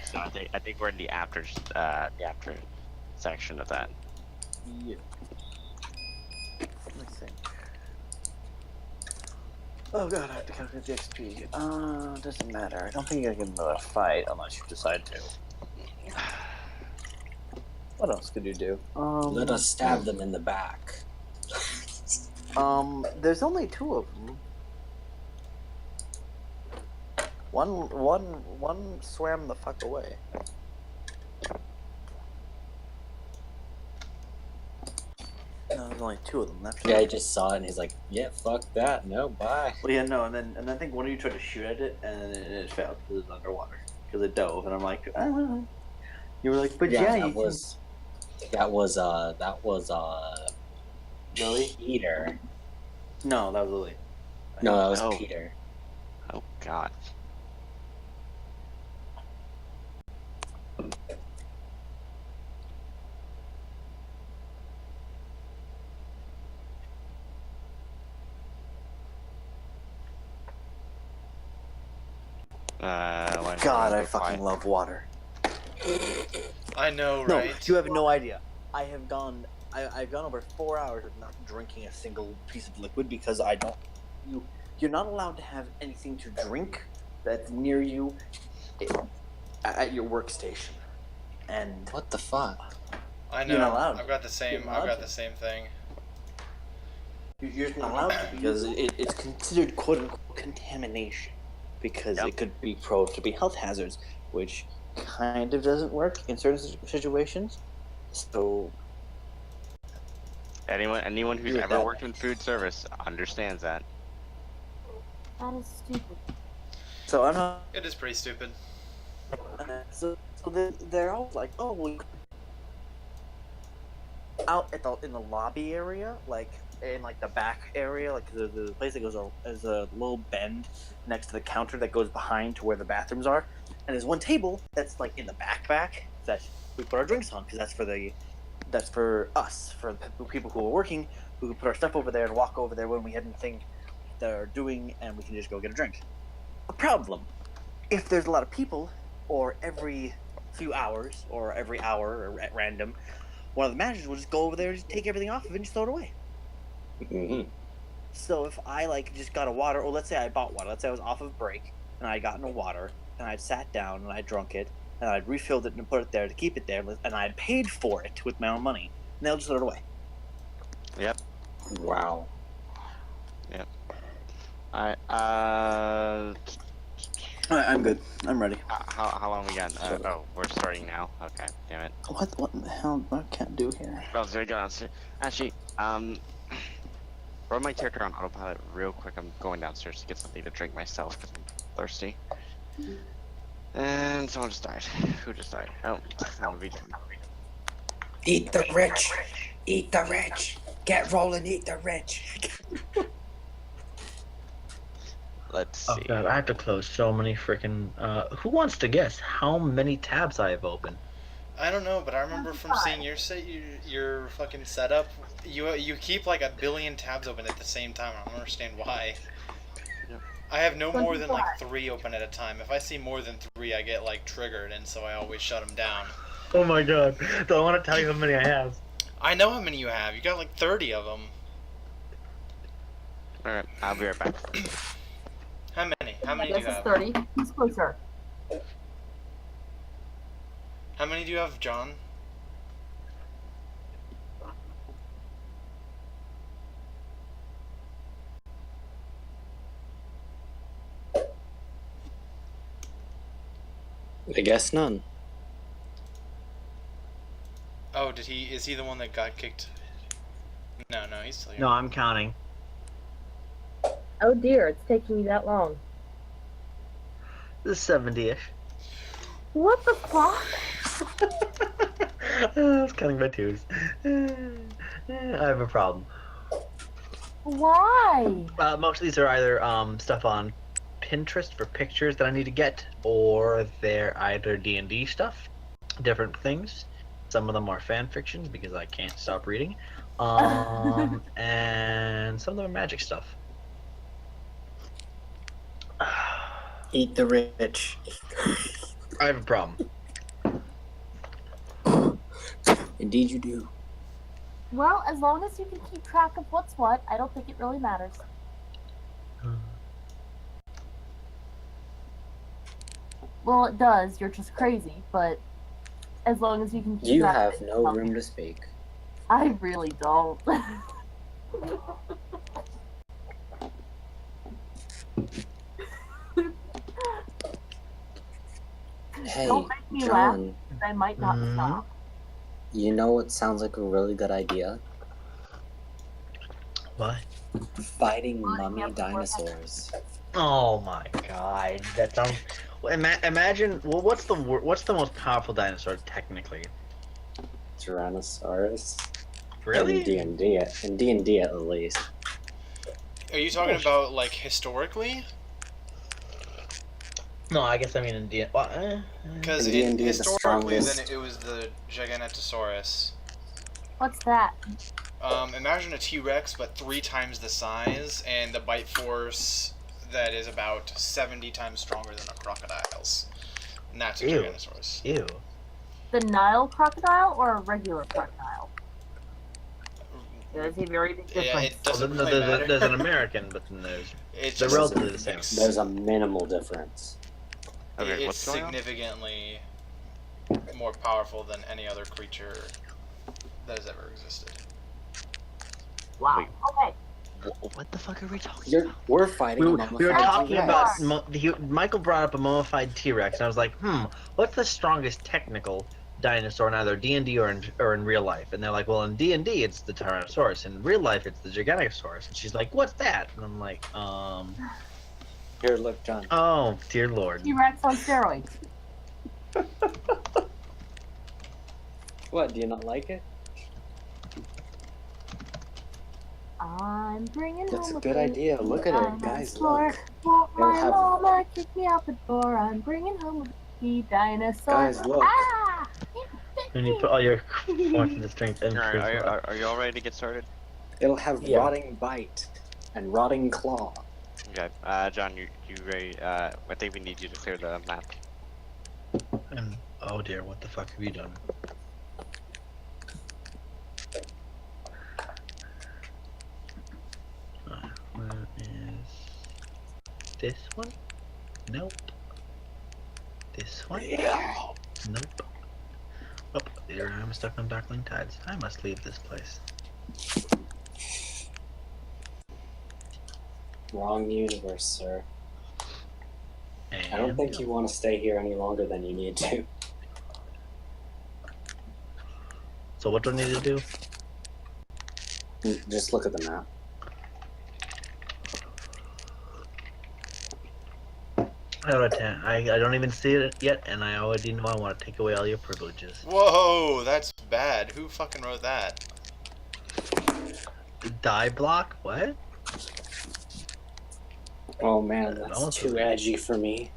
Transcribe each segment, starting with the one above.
So I think we're in the after section of that. Yeah. Let me think. Oh god, I have to calculate the XP. Doesn't matter. I don't think I can another fight unless you decide to. What else could you do? Let us stab them in the back. There's only two of them. One swam the fuck away. No, there's only two of them left. Yeah, I just saw it and he's like, yeah, fuck that. No, bye. Well, yeah, no, and then I think one of you tried to shoot at it and it failed because it was underwater. Because it dove, and I'm like, I don't know. You were like, but yeah, that was Lilly? Peter. No, that was Lilly. No, that was Oh. Peter. Oh God. God, I fucking love water. I know, No, right? you have no idea. I've gone over 4 hours of not drinking a single piece of liquid because I don't. You're not allowed to have anything to drink that's near you at your workstation. And What the fuck? I know. You're not allowed. I've got the same. You're not I've got allowed the to. same thing. you're just not allowed to because it's considered quote unquote contamination because Yep. it could be proved to be health hazards, which kind of doesn't work in certain situations. So Anyone who's With ever that. worked in food service understands that. That is stupid. So I'm not. It is pretty stupid. So they're all like, oh, well, out in the lobby area, like in like the back area, like the place that goes is a little bend next to the counter that goes behind to where the bathrooms are, and there's one table that's like in the back that we put our drinks on because that's for us, for the people who are working, who can put our stuff over there and walk over there when we have anything they're doing, and we can just go get a drink. A problem if there's a lot of people, or every few hours, or every hour, or at random, one of the managers will just go over there and just take everything off of it and just throw it away. Mm-hmm. So if I just got a water, or let's say I bought water, let's say I was off of break and I got in a water and I'd sat down and I drunk it and I'd refilled it and put it there to keep it there, and I'd paid for it with my own money, and they'll just throw it away. Yep. Wow. I'm good. I'm ready. How long we got? Oh, we're starting now. Okay, damn it. What in the hell? I can't do here. Well, there we go. Actually, throw my character on autopilot real quick. I'm going downstairs to get something to drink myself because I'm thirsty. And someone just died. Who just died? Oh, that would be Jim. Eat the rich. Eat the rich. Get rolling, eat the rich. Let's see. Oh god, I have to close so many freaking. Who wants to guess how many tabs I have open? I don't know, but I remember from seeing your fucking setup, you keep like 1 billion tabs open at the same time. I don't understand why. Yep. I have no more than like 3 open at a time. If I see more than 3, I get like triggered, and so I always shut them down. Oh my god! So I want to tell you how many I have. I know how many you have. You got like 30 of them. Alright, I'll be right back. How many? How many do I you guess have? it's 30. Who's closer? How many do you have, John? I guess none. Oh, is he the one that got kicked? No, he's still here. No, I'm counting. Oh dear, it's taking you that long. This is 70-ish. What the fuck? I was counting by twos. I have a problem. Why? Most of these are either stuff on Pinterest for pictures that I need to get, or they're either D&D stuff, different things. Some of them are fan fictions because I can't stop reading. And some of them are magic stuff. Eat the rich. I have a problem. Indeed you do. Well, as long as you can keep track of what's what, I don't think it really matters. Well, it does. You're just crazy, but as long as you can keep You track have of it, no it's room okay. to speak. I really don't. Hey, Don't make me laugh, John, because I might not stop. you know what sounds like a really good idea? What? Fighting mummy dinosaurs. Oh my god, that sounds. Imagine. Well, what's the most powerful dinosaur technically? Tyrannosaurus. Really? In D&D at least. Are you talking about like historically? No, I guess I mean in D. Because In D&D, the historically, then strongest. it was the Giganotosaurus. What's that? Imagine a T-Rex, but 3 times the size, and the bite force that is about 70 times stronger than a crocodile's. And that's a Ew. Giganotosaurus. Ew. The Nile crocodile or a regular crocodile? There's a very big difference. Yeah, it doesn't Well, really matter. there's an American, but then there's. It's They're just relatively the same. There's a minimal difference. Okay, it's what's going on? significantly more powerful than any other creature that has ever existed. Wow. Wait. Okay. What the fuck are we talking about? We're fighting a We were mummified talking T-Rex. about Michael brought up a mummified T-Rex, and I was like, what's the strongest technical dinosaur in either D&D or in real life? And they're like, well, in D&D it's the Tyrannosaurus, in real life it's the Giganotosaurus. And she's like, what's that? And I'm like, Here, look, John. oh dear lord. T-Rex on steroids. What, do you not like it? I'm bringing That's home a good idea. Look at it, guys, dinosaur. look. Well, They'll my have- mama kicked me out the door. I'm bringing home a baby dinosaur. Guys, look. Ah! And you put all your force into strength and Alright, charisma. are you all ready to get started? It'll have Yeah. rotting bite and rotting claw. Okay, John, you ready? I think we need you to clear the map. And oh dear, what the fuck have you done? Where is this one? Nope. This one? Nope. Oh, there I'm stuck on Darkling Tides. I must leave this place. Wrong universe, sir. And I don't think you want to stay here any longer than you need to. So what do I need to do? Just look at the map. I don't even see it yet, and I already know I want to take away all your privileges. Whoa, that's bad. Who fucking wrote that? Die block? What? Oh man, That that's almost too looks- edgy for me.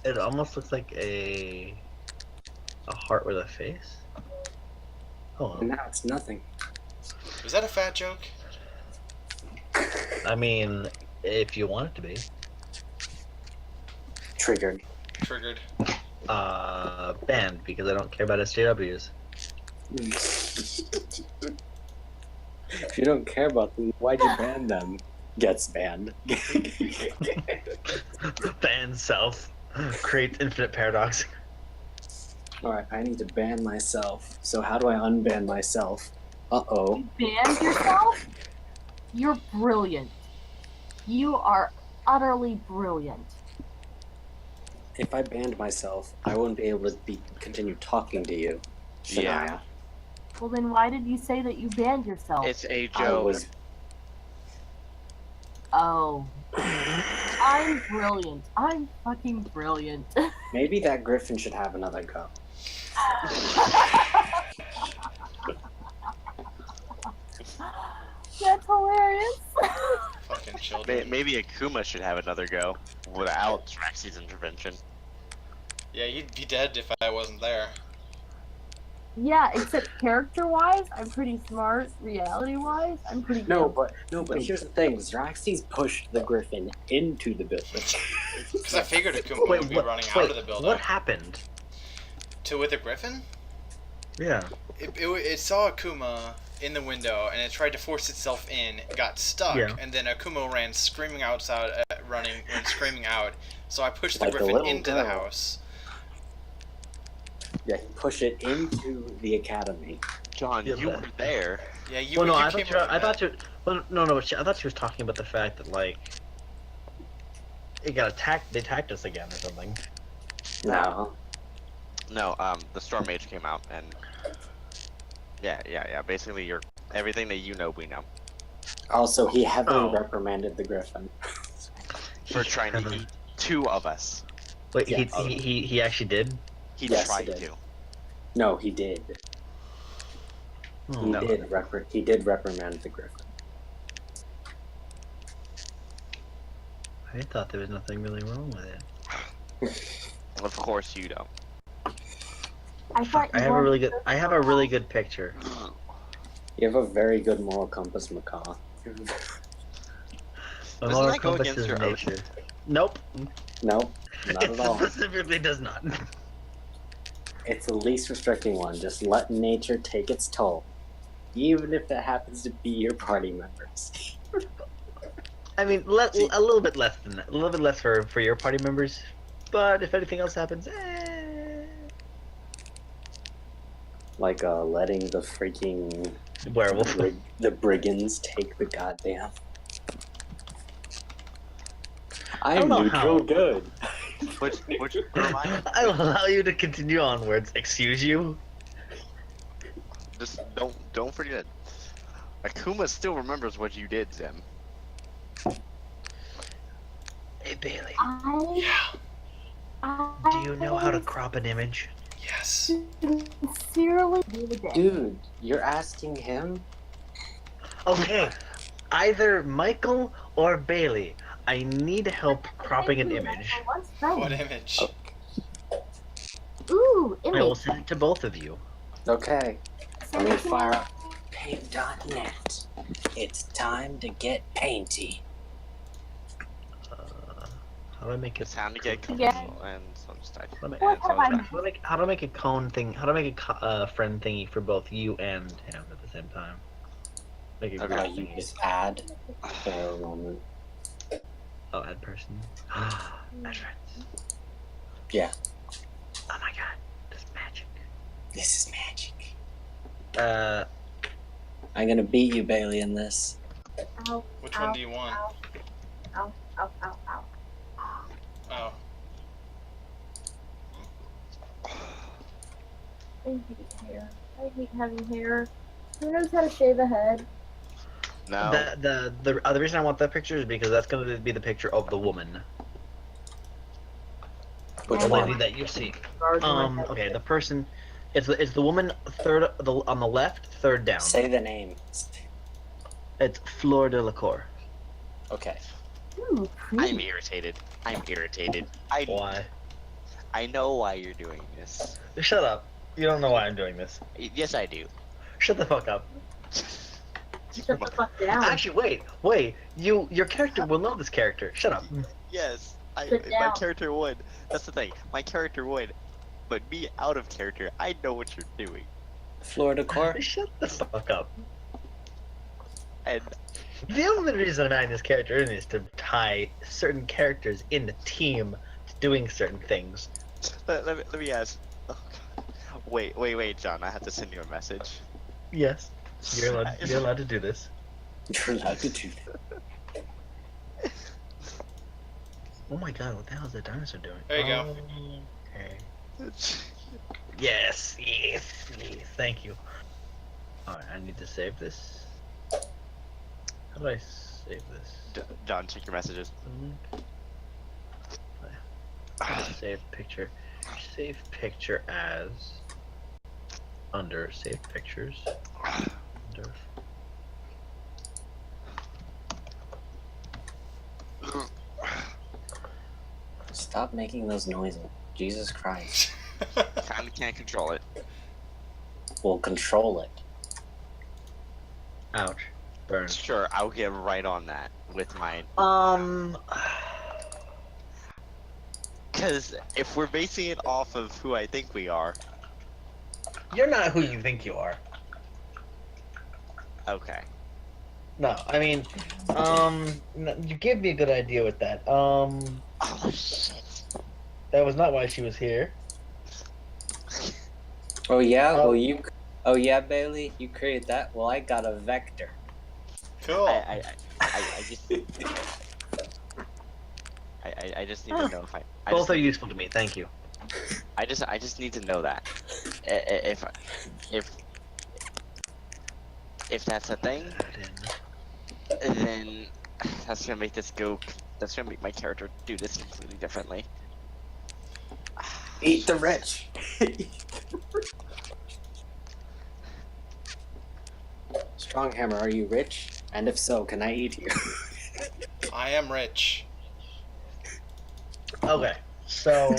It almost looks like a heart with a face. Oh, And now it's nothing. Was that a fat joke? I mean, if you want it to be. Triggered. Triggered. Banned because I don't care about SJWs. If you don't care about them, why'd you ban them? Gets banned. Ban self. Creates infinite paradox. Alright, I need to ban myself. So how do I unban myself? Uh-oh. Banned yourself? You're brilliant. You are utterly brilliant. If I banned myself, I wouldn't be able to continue talking to you. Shania. Yeah. Well, then why did you say that you banned yourself? It's a I joke. was... Oh. I'm brilliant. I'm fucking brilliant. Maybe that griffin should have another go. That's hilarious. Fucking children. Maybe Akuma should have another go without Traxy's intervention. Yeah, you'd be dead if I wasn't there. Yeah, except character-wise, I'm pretty smart. Reality-wise, I'm pretty No, good. but here's the thing. Zraxy's pushed the griffin into the building. Because I figured Akuma would be running out of the building. What happened? With the griffin? Yeah. It saw Akuma in the window, and it tried to force itself in, got stuck, Yeah. and then Akuma ran screaming outside, ran screaming out. So I pushed the Like a griffin little into the girl. house. Yeah, push it into the academy. John, Yeah, you but- were there. Yeah, you. Well, no, you I came thought you. over I thought that. you. Well, no. I thought she was talking about the fact that like it got attacked. They attacked us again or something. No. No, the Storm Mage came out and yeah. Basically, everything that you know, we know. Also, he heavily Oh. reprimanded the griffin. For trying to eat 2 of us. Wait, Yeah. he actually did. He Yes, tried he did. to. No, he did. Oh, He No. did reprimand the griffin. I thought there was nothing really wrong with it. Of course you don't. I thought I you have a wanted really good. to- I have a really good picture. You have a very good moral compass, Macaw. My Doesn't moral that go compass against is your oath? nature. Nope. Nope, not It at all. specifically does not. It's the least restricting one. Just let nature take its toll. Even if it happens to be your party members. I mean, a little bit less than that. A little bit less for your party members. But if anything else happens, Like letting the freaking werewolf. the brigands take the goddamn. don't I'm know neutral how. good. Which remind me, I'll allow you to continue onwards. Excuse you. just don't forget. Akuma still remembers what you did, Zim. Hey Bailey, I do you know how to crop an image? Yes. sincerely did. Dude, you're asking him? Okay, either Michael or Bailey. I need help cropping an image. What image? Ooh, I will image. send it to both of you. Okay, let me fire up paint.net. It's time to get painty. How do I make it? It's time to get Yeah. comfortable and some stuff. How do I- What have I How do I make a cone thing? How do I make a friend thingy for both you and him at the same time? Make a Okay. group You thingy. just add a moment. Oh, add person. Add friends. Yeah. Oh my god, that's magic. This is magic. Uh, I'm gonna beat you, Bailey, in this. Ow, Which one do you want? ow, ow, ow, ow. Oh. I hate hair. I hate having hair. Who knows how to shave a head? No. the other reason I want that picture is because that's going to be the picture of the woman. Which The lady one? that you see. Guards in my head. Okay, the person. It's the woman on the left, third down. Say the name. It's Fleur de la Cour. Okay. Ooh, I'm pretty. irritated. Why? I know why you're doing this. Shut up. You don't know why I'm doing this. Yes, I do. Shut the fuck up. Shut the fuck down. Actually, wait. Your character will know this character. Shut up. Yes, Sit my down. character would. That's the thing. My character would. But me out of character, I know what you're doing. Florida Core? Shut the fuck up. And The only reason I'm adding this character in is to tie certain characters in the team to doing certain things. let me ask. Oh, God. Wait, John. I have to send you a message. Yes, you're allowed to do this. You're allowed to do that. Oh my god, what the hell is that dinosaur doing? There you go. Okay. Yes, thank you. Alright, I need to save this. How do I save this? John, check your messages. Save picture. Save picture as under save pictures. Under. Stop making those noises. Jesus Christ. Kinda can't control it. We'll control it. Ouch. Burn. Sure, I'll get right on that with my. Because if we're basing it off of who I think we are, You're not who you think you are. Okay. No, I mean, you gave me a good idea with that. Oh shit. That was not why she was here. Oh yeah, Oh. well you. Oh yeah, Bailey, you created that. Well, I got a vector. Cool. I just I just need to know if I Both just are need- useful to me. Thank you. I just need to know that if that's a thing, then that's gonna make this go. That's gonna make my character do this completely differently. Eat the rich. Stronghammer, are you rich? And if so, can I eat you? I am rich. Okay, so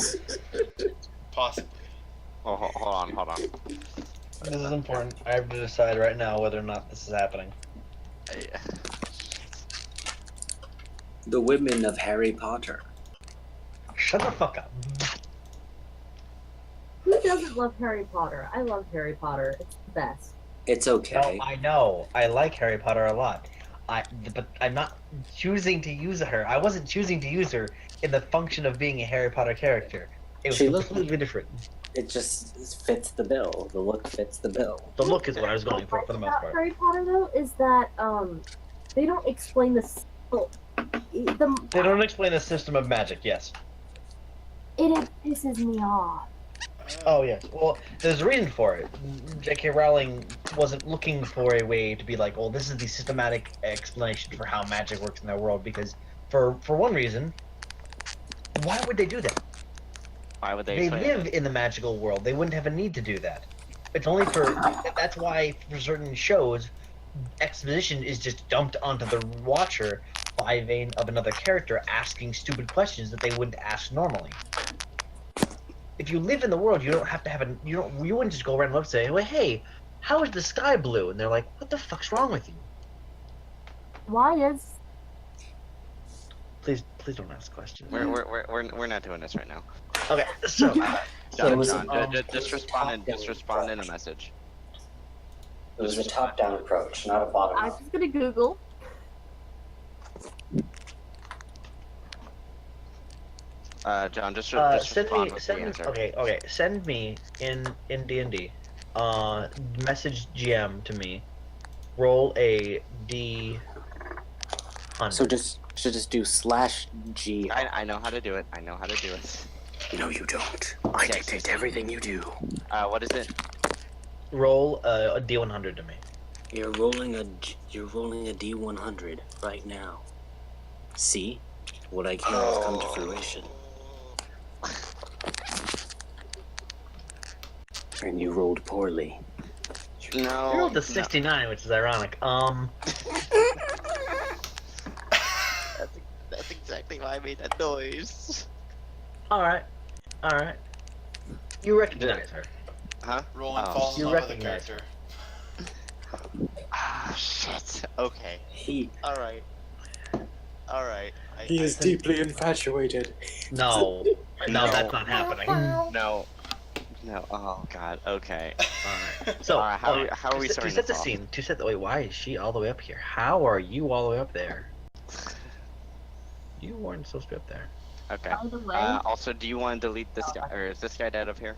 Possibly. Oh, hold on. this is important. I have to decide right now whether or not this is happening. The women of Harry Potter. Shut the fuck up. Who doesn't love Harry Potter? I love Harry Potter. It's the best. It's No, okay. I know. I like Harry Potter a lot. But I'm not choosing to use her. I wasn't choosing to use her in the function of being a Harry Potter character. It was She looked- completely different. It just fits the bill. The look fits the bill. The look is what I was going for the most About part. Harry Potter though is that they don't explain They don't explain the system of magic, yes. it pisses me off. Oh, yes. Well, there's a reason for it. J.K. Rowling wasn't looking for a way to be like, well, this is the systematic explanation for how magic works in their world, because for one reason, why would they do that? Why would they? They explain live it? in the magical world. They wouldn't have a need to do that. It's only for... That's why, for certain shows, exposition is just dumped onto the watcher by vein of another character asking stupid questions that they wouldn't ask normally. If you live in the world, you don't have to have a... You wouldn't just go around and say, well, hey, how is the sky blue? And they're like, what the fuck's wrong with you? Why is Please don't ask questions. We're not doing this right now. Okay, so... It was John, a- just respond in a message. It was a top-down approach, not a I'm bottom-up. just gonna Google. John, just send respond me, with send the me, answer. okay, send me in D&D, message GM to me, roll a D100. So just do /G. I know how to do it. No, you don't. I Yes, dictate yes. everything you do. What is it? Roll a D100 to me. You're rolling a D100 right now. See? What I care has come to fruition. And you rolled poorly. No. You rolled a 69, which is ironic. That's exactly why I made that noise. Alright. You recognize her. Huh? Roland Oh. falls in You love with the recognize character. Ah, shit. Okay. He Alright. is deeply infatuated. No. No, that's not happening. No. Oh god. Okay. Alright. So, Alright, how are we to starting set the this off? scene, wait, why is she all the way up here? How are you all the way up there? You weren't supposed to be up there. Okay. By the way, Also, do you want to delete this guy, or is this guy dead up here?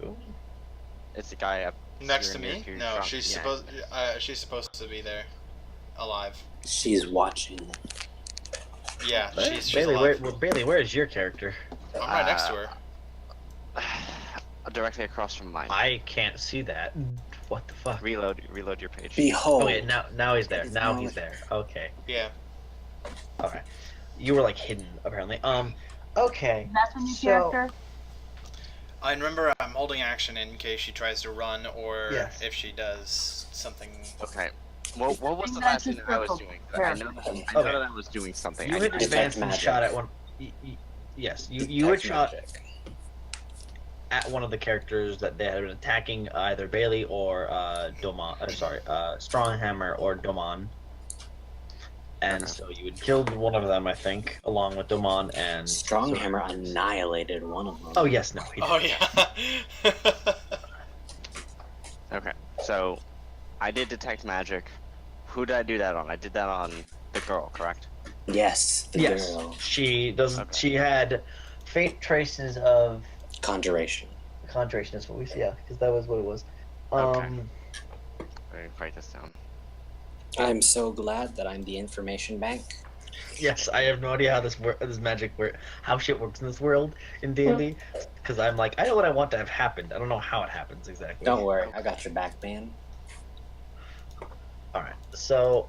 Cool. It's the guy up Next to here near me? your No, trunk. she's Yeah. supposed to be there, alive. She's watching. Yeah, she's Bailey, alive. Bailey, where is your character? I'm right next to her. Directly across from mine. I can't see that. What the fuck? Reload your page. Behold. Okay, now he's there. It's Now not he's like- there. Okay. Yeah. Okay. You were like hidden apparently. Okay. that's a new so- character. I remember I'm holding action in case she tries to run or Yes. if she does something. Okay. What was the think last that's thing a I was circle. doing? There. I know Okay. that I was doing something. You I had know- Detect advanced and magic. shot at one. Yes, you had shot Magic. at one of the characters that they had been attacking, either Bailey or Doman. Stronghammer or Doman. And Okay. so you had killed one of them, I think, along with Doman and Stronghammer annihilated one of them. Oh yes, no. He did. Oh yeah. So, I did detect magic. Who did I do that on? I did that on the girl, correct? Yes, the Yes, girl. she does. Okay. She had faint traces of Conjuration. conjuration. That's what we see. Yeah, because that was what it was. Okay. Let me write this down. I'm so glad that I'm the information bank. Yes, I have no idea how this magic how shit works in this world in D&D. Because I'm like, I know what I want to have happened. I don't know how it happens exactly. Don't worry, Okay. I got your back, man. All right, so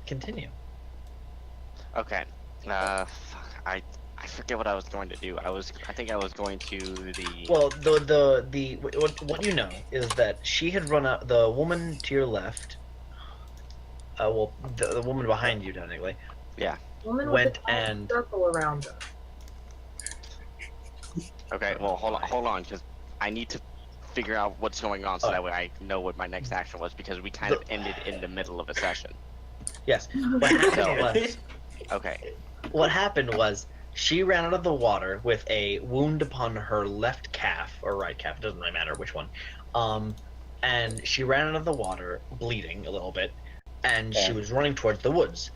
continue. Okay. Fuck. I forget what I was going to do. I think I was going to the. Well, what you know is that she had run out. The woman to your left. Well, the woman behind you, technically. Yeah. Woman Went with a giant and- circle around her. Okay. Well, hold on, because I need to figure out what's going on so Oh. that way I know what my next action was because we kind of ended in the middle of a session. Yes. What happened So- was. Okay. What happened was she ran out of the water with a wound upon her left calf or right calf. It doesn't really matter which one. And she ran out of the water, bleeding a little bit, and she Okay. was running towards the woods.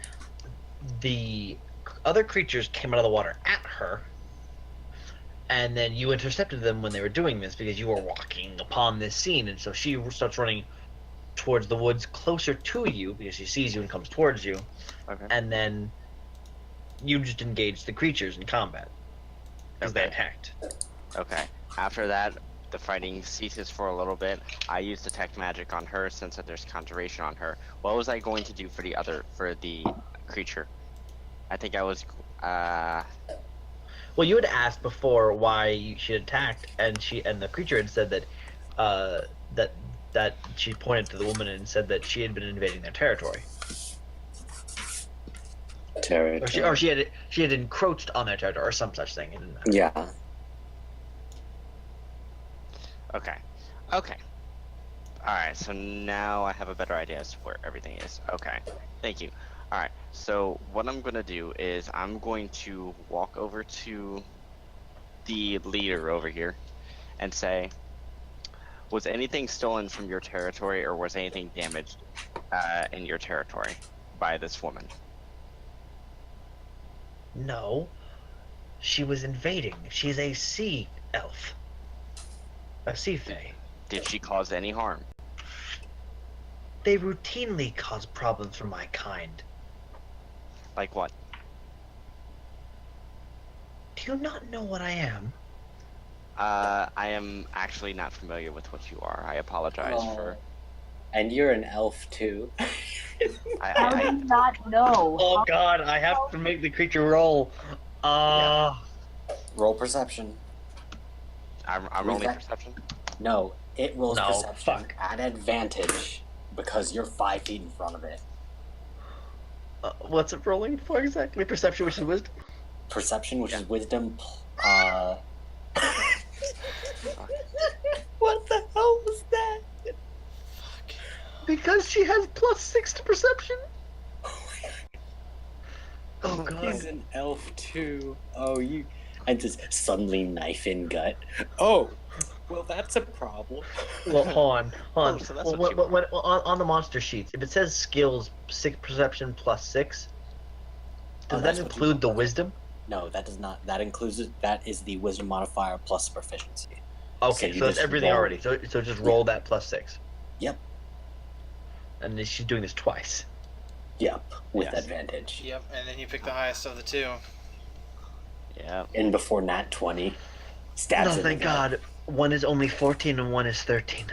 The other creatures came out of the water at her, and then you intercepted them when they were doing this because you were walking upon this scene, and so she starts running towards the woods closer to you because she sees you and comes towards you, Okay. and then you just engage the creatures in combat because they Okay. attacked. Okay. After that, the fighting ceases for a little bit. I use detect magic on her since that there's conjuration on her. What was I going to do for the creature? I think I was. Well, you had asked before why she attacked, and the creature had said that that she pointed to the woman and said that she had been invading their territory, or she had encroached on their territory, or some such thing. It didn't matter. Yeah. Okay. Okay. Alright, so now I have a better idea as to where everything is. Okay. Thank you. Alright, so what I'm going to do is I'm going to walk over to the leader over here and say, was anything stolen from your territory or was anything damaged in your territory by this woman? No, she was invading. She's a sea elf, a sea fae. Did she cause any harm? They routinely cause problems for my kind. Like what? Do you not know what I am? I am actually not familiar with what you are. I apologize for. And you're an elf too. How do you not know? Oh God, I have to make the creature roll. Roll perception. I'm Who's rolling that? perception. No, it rolls No, perception fuck. at advantage because you're 5 feet in front of it. What's it rolling for exactly? Perception, which is wisdom. Perception, which is wisdom. What the hell was that? Because she has +6 to perception. Oh God. He's an elf too. Oh, you. And just suddenly knife in gut. Oh, well, that's a problem. Well, hold on. Oh, so that's what you When, on the monster sheets, if it says skills 6 perception +6, does that that's what you include the roll. wisdom? No, that does not. That includes it. That is the wisdom modifier plus proficiency. Okay, you so it's just everything roll. already. So just roll that +6. Yep. And then she's doing this twice. Yep, with Yes. advantage. Yep, and then you pick the highest of the two. Yeah. And before nat 20, stabs Oh, in thank the gut. God. One is only 14 and one is 13.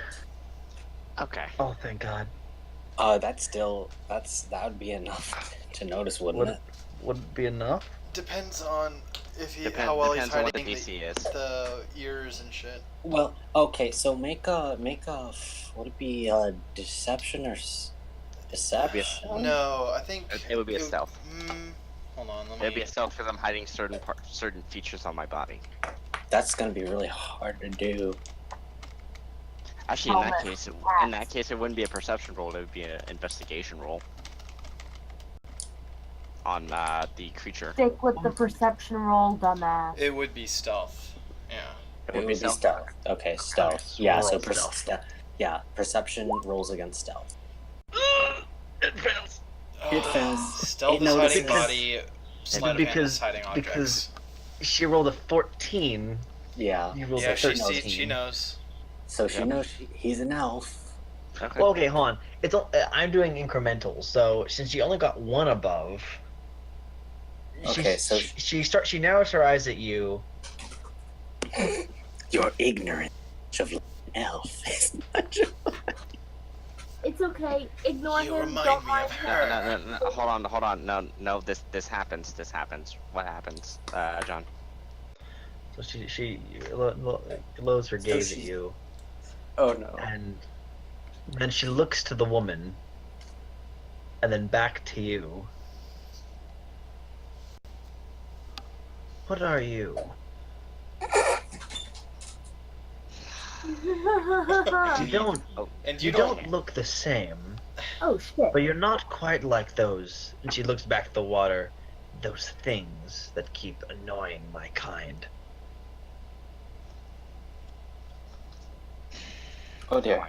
Okay. Oh, thank God. That would be enough to notice, wouldn't Would it? would it be enough? Depends on if he Depends how well he's on what the hiding DC is. the ears and shit. Well, okay, so make a would it be deception or deception? No, I think It would be a stealth. Hold on, let me. It'd be a stealth because I'm hiding certain features on my body. That's gonna be really hard to do. Actually, in that case, it wouldn't be a perception roll. It would be an investigation roll on the creature. Stick with the perception roll, dumbass. It would be stealth. Yeah. It It would be would be stealth. stealth. Okay, stealth. Yeah, roll so stealth. perception rolls against stealth. It fails. It fails. Stealth It is hiding notices. body. Sleight of hand is hiding objects. Because she rolled a 14. Yeah. You rolled Yeah, a she 13. sees. She knows. So she Yep. knows he's an elf. Okay. Well, okay, hold on. I'm doing incremental, so since she only got one above, Okay, so she narrows her eyes at you. Your ignorance of an elf is not your... It's okay. Ignore You him. remind Don't me mind of him. her. No, hold on. No, this happens. This happens. What happens, John? So she lowers her gaze at she- you, Oh no. and then she looks to the woman, and then back to you. What are you? You don't. And You don't look the same, Oh shit. but you're not quite like those. And she looks back at the water. Those things that keep annoying my kind. Oh dear.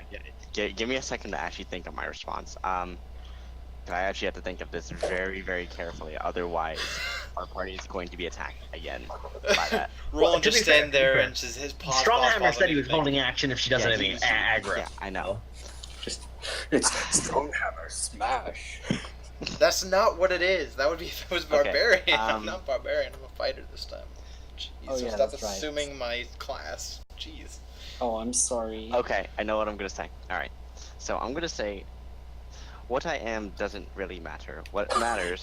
Give me a second to actually think of my response. I actually have to think of this very, very carefully. Otherwise, our party is going to be attacked again by that. Roland Well, to just be fair- stand there and just his paws. Stronghammer said he was anything. holding action if she does Yeah, anything he's- aggro. Yeah, I know. Just it's Stronghammer smash. That's not what it is. That would be if it was Okay, barbarian. I'm um, not barbarian. I'm a fighter this time. Jeez, Oh, so yeah, stop that's right. assuming my class. Jeez. Oh, I'm sorry. Okay, I know what I'm gonna say. All right, so I'm gonna say, what I am doesn't really matter. What matters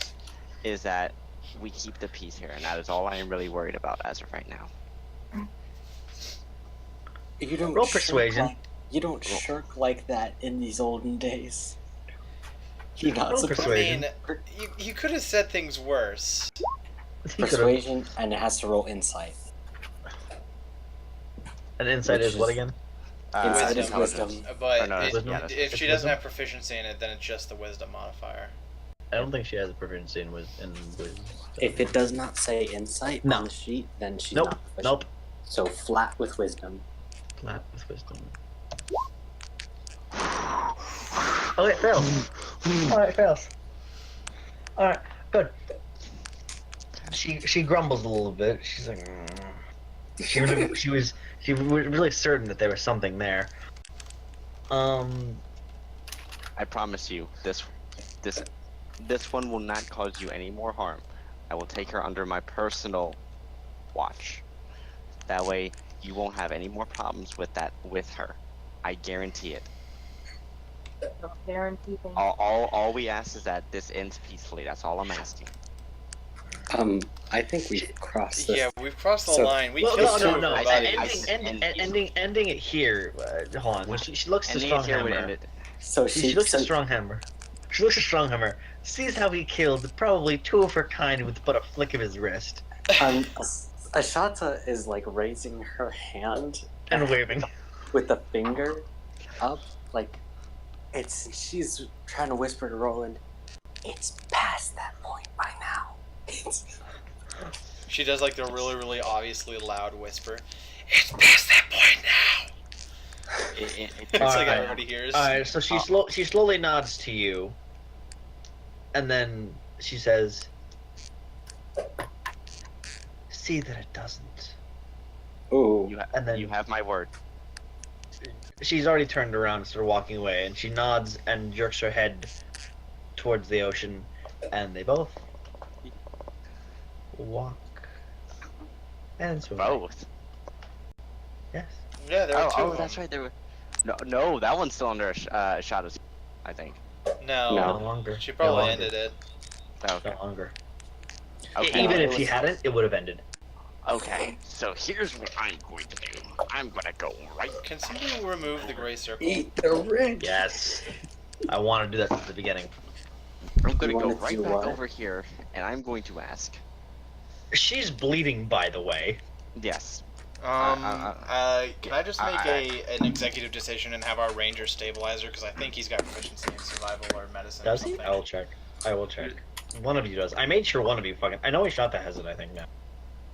is that we keep the peace here, and that is all I am really worried about as of right now. You don't Roll shirk persuasion. Like, you don't shirk like that in these olden days. You're not Roll supposed persuasion. I mean, you could have said things worse. He could've- persuasion, and it has to roll insight. An insight Which is what is- again? Insight is intelligence. wisdom. But Or no, it- wisdom? that's- if it's she doesn't wisdom? have proficiency in it, then it's just the wisdom modifier. I don't think she has a proficiency in wisdom. If it does not say insight No. on the sheet, then she's Nope. not proficient. Nope. So flat with wisdom. Flat with wisdom. Oh, it fails. Alright, it fails. Alright, good. She grumbles a little bit. She's like, she was really certain that there was something there. I promise you, this one will not cause you any more harm. I will take her under my personal watch. That way, you won't have any more problems with her. I guarantee it. Don't guarantee things. All we ask is that this ends peacefully. That's all I'm asking. I think we've crossed this. Yeah, we've crossed the So- line. We Well, killed no, two no, of no. her I- buddies. Ending it here. Hold on. When she looks to And then here would end Stronghammer. it. So She looks at Stronghammer. She looks at Stronghammer. Sees how he killed probably two of her kind with but a flick of his wrist Ishata is like raising her hand and waving. with the finger up, like she's trying to whisper to Roland. It's past that point by now. She does like the really, really obviously loud whisper. It's past that point now. It's like Alright. everybody hears. Alright, so she slowly nods to you, and then she says, "See that it doesn't." Ooh. And then You have my word. she's already turned around and started walking away, and she nods and jerks her head towards the ocean, and they both walk and swim. Both. Yes. Yeah, there were two of them. That's right. There were. No, that one's still under Ishata's, I think. No, No. No longer. she probably No longer. ended it. Okay. No longer. Okay. Even it if she was- hadn't, it would have ended. Okay. So here's what I'm going to do. I'm gonna go right. Can somebody remove the gray circle? Eat the rich. Yes. I want to do that at the beginning. I'm gonna You go wanna right do back what? over here, and I'm going to ask. She's bleeding, by the way. Yes. Can I just make I- an executive decision and have our ranger stabilizer? Because I think he's got proficiency in survival or medicine. Does or he? something. I will check. I will check. One of you does. I made sure one of you fucking. I know Ishata has it. I think now.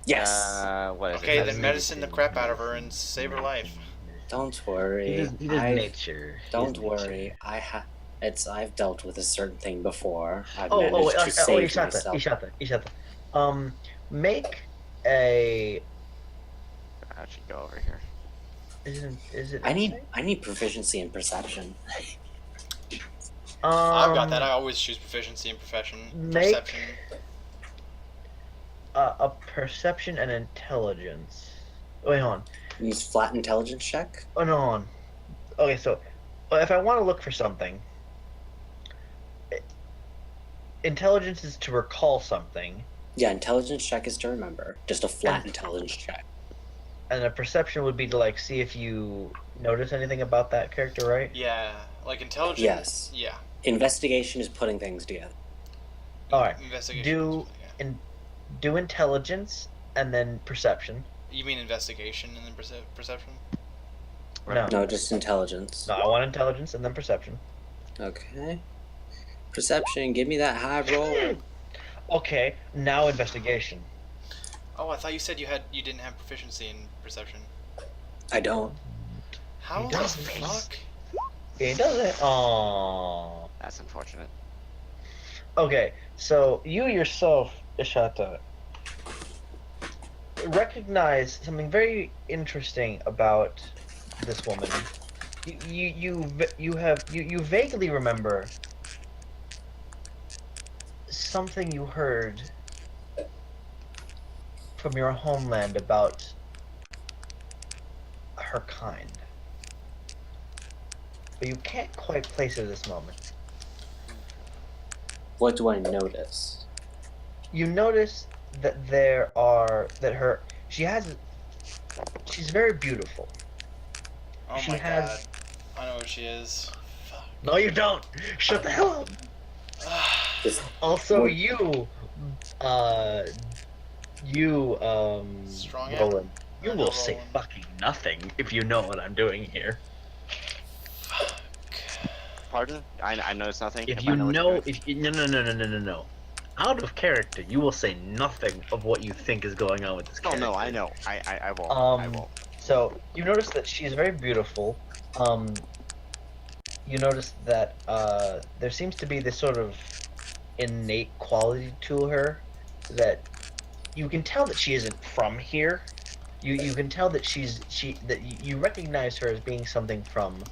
Yes. What is Okay, it? then medicine the crap out of her and save her life. Don't worry. He does nature. He Don't does worry. nature. I've dealt with a certain thing before. I've Oh, managed to save Ishata, myself. Ishata. Make a. I should go over here. Is it? I need proficiency in perception. I've got that. I always choose proficiency in perception. A perception and intelligence. Wait, hold on. Use flat intelligence check. Oh no, hold on. Okay, so if I want to look for something, intelligence is to recall something. Yeah, intelligence check is to remember. Just a flat intelligence check. And a perception would be to like see if you notice anything about that character, right? Yeah, like intelligence. Yes. Yeah. Investigation is putting things together. All right. Investigation. Do intelligence and then perception. You mean investigation and then perception? No. No, just intelligence. No, I want intelligence and then perception. Okay. Perception, give me that high roll. Okay, now investigation. Oh, I thought you said you didn't have proficiency in perception. I don't. How He the doesn't. fuck? He doesn't. Aww. That's unfortunate. Okay, so you yourself, Ishata, recognize something very interesting about this woman. You vaguely remember something you heard from your homeland about her kind, but you can't quite place it at this moment. What do I notice? You notice that she's very beautiful. Oh She my has- god. I know who she is. Fuck. No, you don't. Shut the hell up. Just Also, What? you, Stronghammer? Rolan, you I know will say Rolan. fucking nothing if you know what I'm doing here. Pardon? I noticed nothing. If I you what know, you're doing. if you, no. Out of character, you will say nothing of what you think is going on with this Oh character. no, I know. I won't. I won't. So you notice that she's very beautiful. You notice that there seems to be this sort of innate quality to her that you can tell that she isn't from here. You can tell that you recognize her as being something from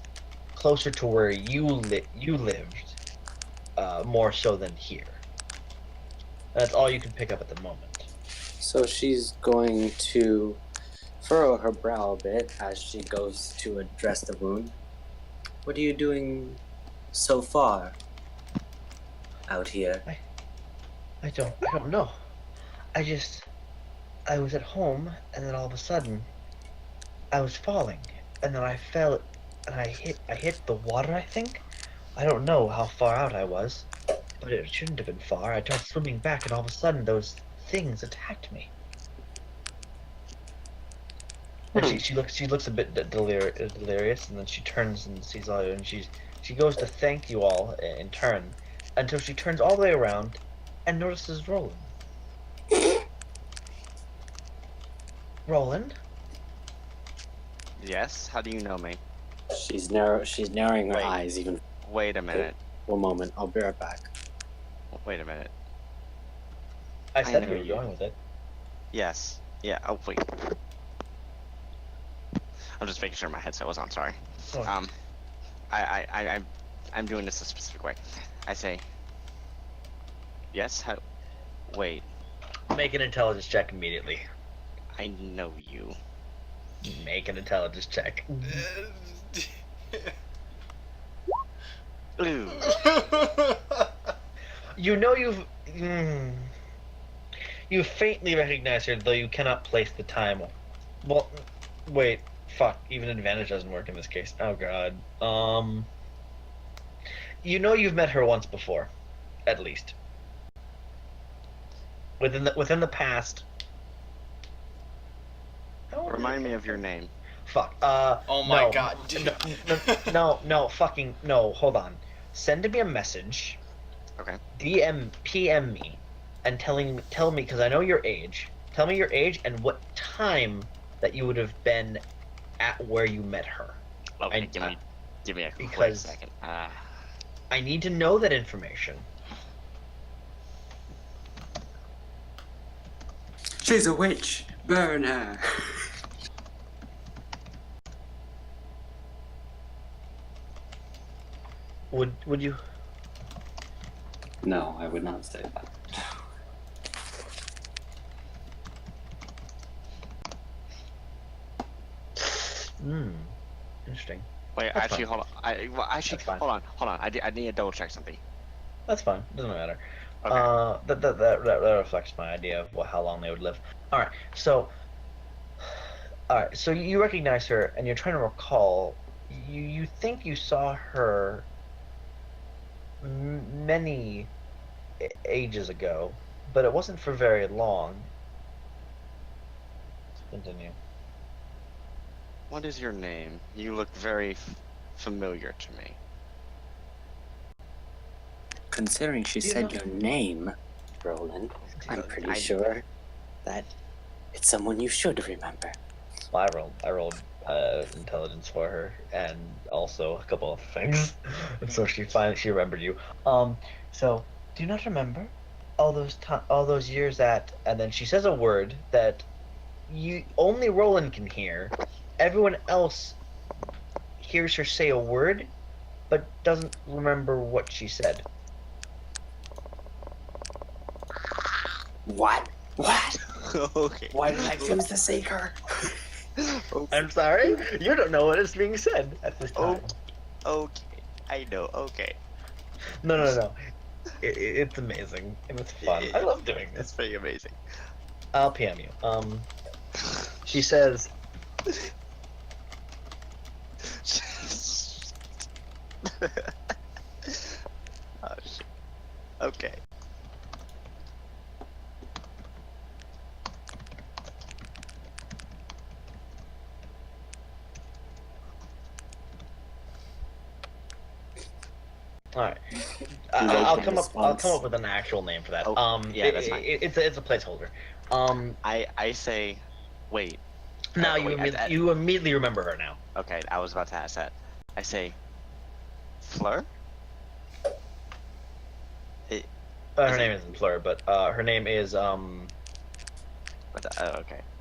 closer to where you lived, more so than here. That's all you can pick up at the moment. So she's going to furrow her brow a bit as she goes to address the wound. What are you doing so far out here? I don't know. I was at home, and then all of a sudden, I was falling, and then I fell, and I hit the water, I think? I don't know how far out I was, but it shouldn't have been far. I tried swimming back, and all of a sudden, those things attacked me. And she looks a bit delirious, and then she turns and sees all you, and she goes to thank you all in turn, until she turns all the way around, and notices Roland. Roland? Yes. How do you know me? She's narrowing her Wait. eyes even. Wait a minute. One moment, I'll be right back. Wait a minute. I said know where you're you. going with it. Yes. Yeah. Oh wait. I'm just making sure my headset was on. Sorry. Oh. I'm doing this a specific way. I say. Yes. How? Wait. Make an intelligence check immediately. I know you. Make an intelligence check. Ooh. You know you faintly recognize her, though you cannot place the time. Well, wait, fuck. Even advantage doesn't work in this case. Oh god. You know you've met her once before, at least. Within the past. Remind me of your name. Fuck. Oh my no. god, dude. No, fucking no. Hold on. Send me a message. Okay. PM me, and tell me because I know your age. Tell me your age and what time that you would have been at where you met her. Okay, I- give me a quick because- second. I need to know that information. She's a witch. Burn her. Would you? No, I would not say that. Interesting. Wait, That's actually, fine. hold on. Actually, That's fine. hold on. I need to double check something. That's fine. Doesn't matter. Okay. That reflects my idea of how long they would live. All right. So you recognize her, and you're trying to recall. You think you saw her many ages ago, but it wasn't for very long. Continue. What is your name? You look very familiar to me. Considering she said your name, Roland, I'm pretty sure that it's someone you should remember. Well, I rolled intelligence for her, and also a couple of things, and so she remembered you. So do you not remember all those years that? And then she says a word that only Roland can hear. Everyone else hears her say a word, but doesn't remember what she said. What? Okay. Why did I choose the Seeker? I'm sorry, you don't know what is being said at this time. Okay. I know. Okay. No. It's amazing and it's fun. I love doing It's this. pretty amazing. I'll PM you. She says, Oh shit. Okay. all right. I'll I'll come up with an actual name for that. Oh, yeah, that's fine. It's a placeholder. I say, wait. Now wait, you immediately remember her now. Okay, I was about to ask that. I say, Fleur? Her name isn't Fleur, but her name is okay.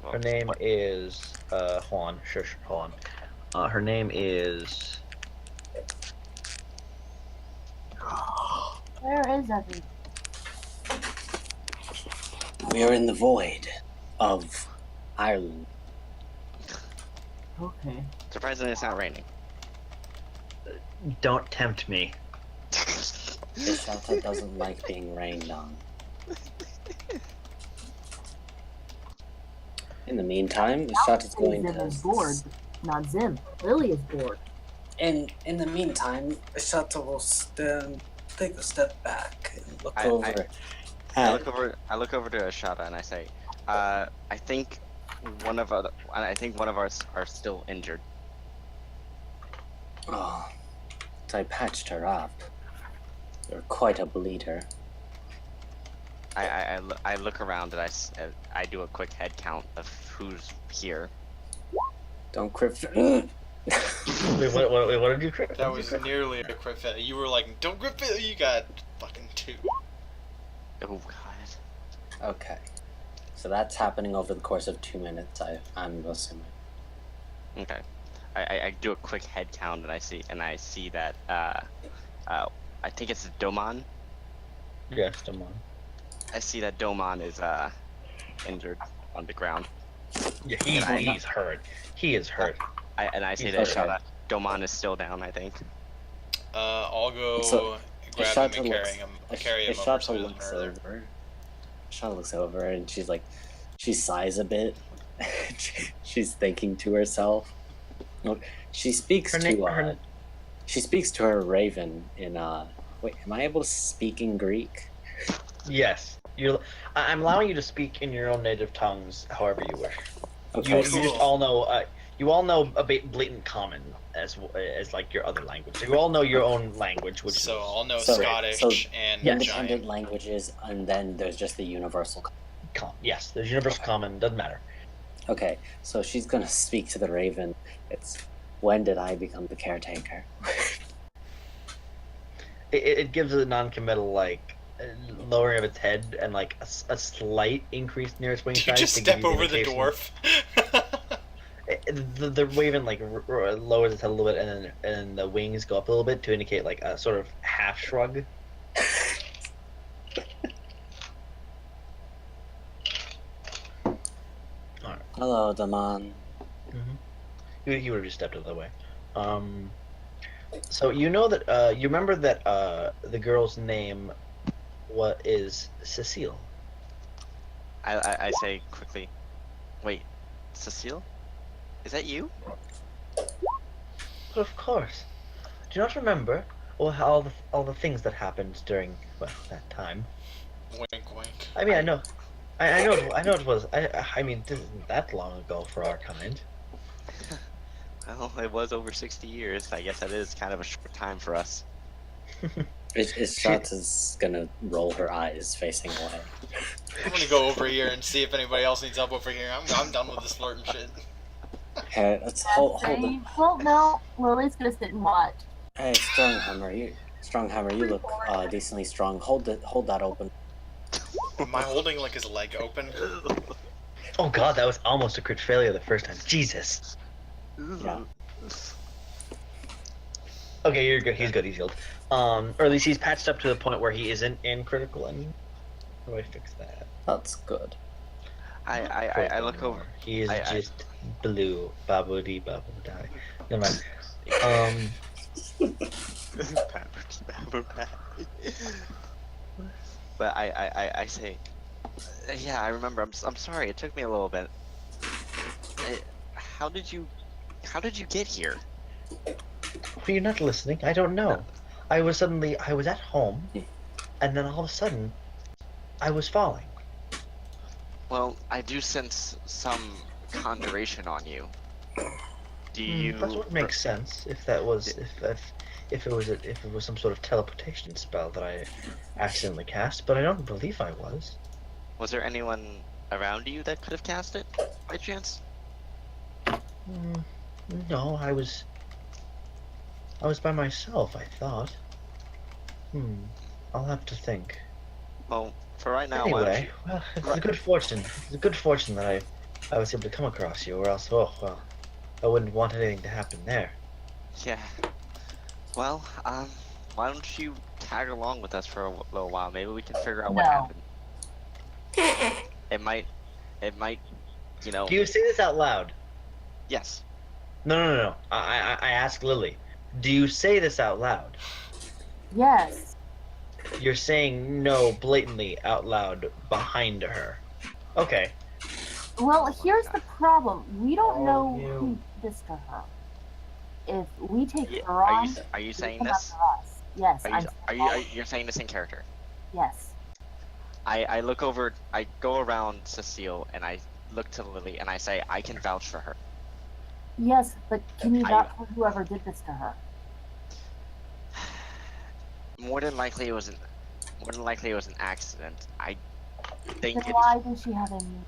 Well, her name what- is hold on. Shush, hold on. Her name is Where is everything? We are in the void of Ireland. Okay. Surprisingly, it's not raining. Don't tempt me. Ishata doesn't like being rained on. In the meantime, Ishata's going Zim to. is bored. Not Zim. Lilly is bored. In the meantime, Ishata will take a step back and look I over. I look over to Ishata and I say, I think one of us are still injured. Oh, I patched her up. You're quite a bleeder. I look around and I do a quick head count of who's here. Don't crypt. Wait, what did you crit? That was nearly a crit fail. You were like, don't crit fail. You got fucking 2. Oh god. Okay. So that's happening over the course of 2 minutes, I'm assuming. Okay. I do a quick head count and I see that I think it's Doman. Yes, Doman. I see that Doman is injured on the ground. Yeah, he's hurt. He is hurt. I say Okay. that Doman is still down, I think. I'll go So, grab him and Ishata carry him over Ishata so he doesn't looks hurt her. over. Ishata looks over and she's like, she sighs a bit. She's thinking to herself. She speaks she speaks to her raven in wait, am I able to speak in Greek? Yes, I'm allowing you to speak in your own native tongues, however you wish. Okay. You just all know. You all know a blatant common as like your other language. So you all know your own language, which So is I'll know So- Scottish so and independent Giant. languages, and then there's just the universal. Yes, there's universal common. Doesn't matter. Okay, so she's gonna speak to the raven. It's, when did I become the caretaker? It gives a non-committal like lowering of its head and like a slight increase near its wing Do you size just to give step you the over the indication. dwarf? The raven like lowers its head a little bit, and then the wings go up a little bit to indicate like a sort of half shrug. Alright. Hello, Doman. He would have just stepped out of the way. So you know that you remember that the girl's name is Cecile. I say quickly, wait, Cecile? Is that you? But of course. Do you not remember all the things that happened during that time? Wink, wink. I mean, I know it was. I mean, this isn't that long ago for our kind. Well, it was over 60 years. I guess that is kind of a short time for us. Ishata's gonna roll her eyes facing away. I'm gonna go over here and see if anybody else needs help over here. I'm done with this flirting shit. Hey, let's hold it. Well, no, Lily's gonna sit and watch. Hey, Stronghammer, you look decently strong. Hold that open. Am I holding like his leg open? Oh god, that was almost a crit failure the first time. Jesus. Yeah. Okay, you're good. He's good. He's healed. Or at least he's patched up to the point where he isn't in critical anymore. How do I fix that? That's good. I look over. He is just blue. Babu dee babu die. Never mind. But I say, yeah, I remember. I'm sorry. It took me a little bit. How did you get here? Were you not listening? I don't know. I was at home, and then all of a sudden, I was falling. Well, I do sense some conjuration on you. Do you? That's what makes sense. If that was if it was some sort of teleportation spell that I accidentally cast, but I don't believe I was. Was there anyone around you that could have cast it by chance? No, I was by myself, I thought. I'll have to think. Well, for right now, why don't Anyway, you... well, it's a good fortune. It's a good fortune that I was able to come across you, or else, oh, well, I wouldn't want anything to happen there. Yeah. Well, why don't you tag along with us for a little while? Maybe we can figure out what happened. It might, you know... Do you say this out loud? Yes. No. I asked Lilly. Do you say this out loud? Yes. You're saying no blatantly out loud behind her. Okay. Well, here's the problem. We don't know you. who did this to her. If we take Yeah, her on, are you saying come this? after us. Yes. You're saying this in character? Yes. I look over, I go around Cecile, and I look to Lilly, and I say, I can vouch for her. Yes, but can you vouch for whoever did this to her? More than likely it was an accident. I think Then why does she have amnesia?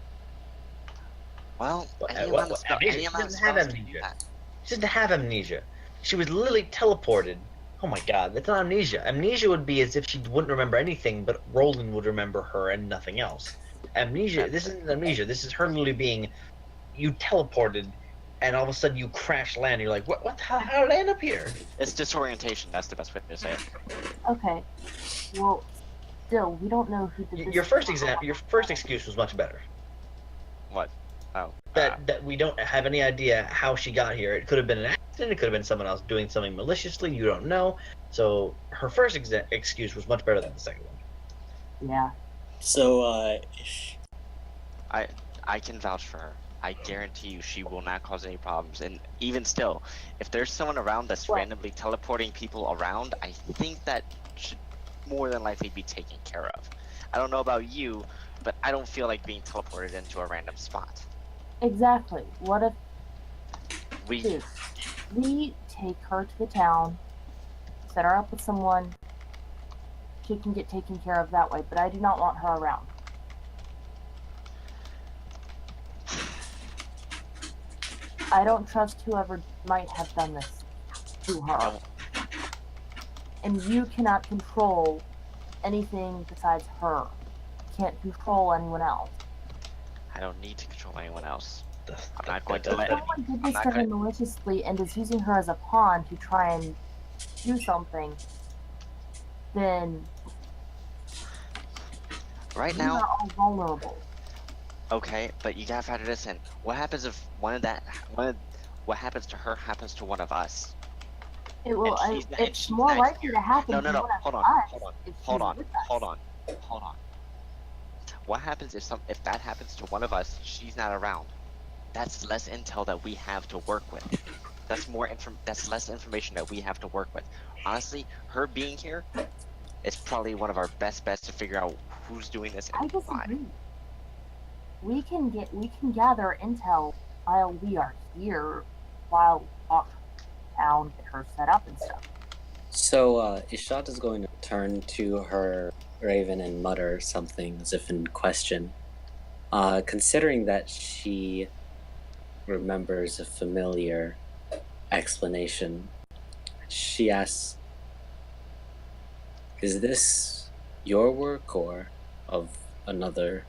Well, any What- amount of amnesia? any She amount of doesn't have spells can do amnesia. that. She doesn't have amnesia. She was literally teleported. Oh my god, that's not amnesia. Amnesia would be as if she wouldn't remember anything, but Rolan would remember her and nothing else. Amnesia, this isn't amnesia. This is her literally being, you teleported, and all of a sudden you crash land. You're like, what? How did I end up here? It's disorientation. That's the best way to say it. Okay. Well, still, we don't know who did this. Your first excuse was much better. What? Oh. That we don't have any idea how she got here. It could have been an accident. It could have been someone else doing something maliciously. You don't know. So her first excuse was much better than the second one. Yeah. So, I can vouch for her. I guarantee you she will not cause any problems. And even still, if there's someone around that's randomly teleporting people around, I think that should more than likely be taken care of. I don't know about you, but I don't feel like being teleported into a random spot. Exactly. What if We take her to the town, set her up with someone, she can get taken care of that way, but I do not want her around. I don't trust whoever might have done this to her. Don't. And you cannot control anything besides her. You can't control anyone else. I don't need to control anyone else. That's- I'm not that- going to that- let. If someone did this I'm to not her gonna- maliciously and is using her as a pawn to try and do something, then Right we now, are all vulnerable. okay, but you gotta factor this in. What happens if what happens to her happens to one of us? It will. And she's- and It's she's more not likely here. to happen No, to no. one of Hold on, us hold on, if she's hold on, with us. hold on. What happens if that happens to one of us? She's not around. That's less intel that we have to work with. That's less information that we have to work with. Honestly, her being here is probably one of our best bets to figure out who's doing this I and why. disagree. We can gather intel while we are here, while we walk down, get her set up and stuff. So Ishata's going to turn to her raven and mutter something as if in question. Considering that she remembers a familiar explanation, she asks, "Is this your work or of another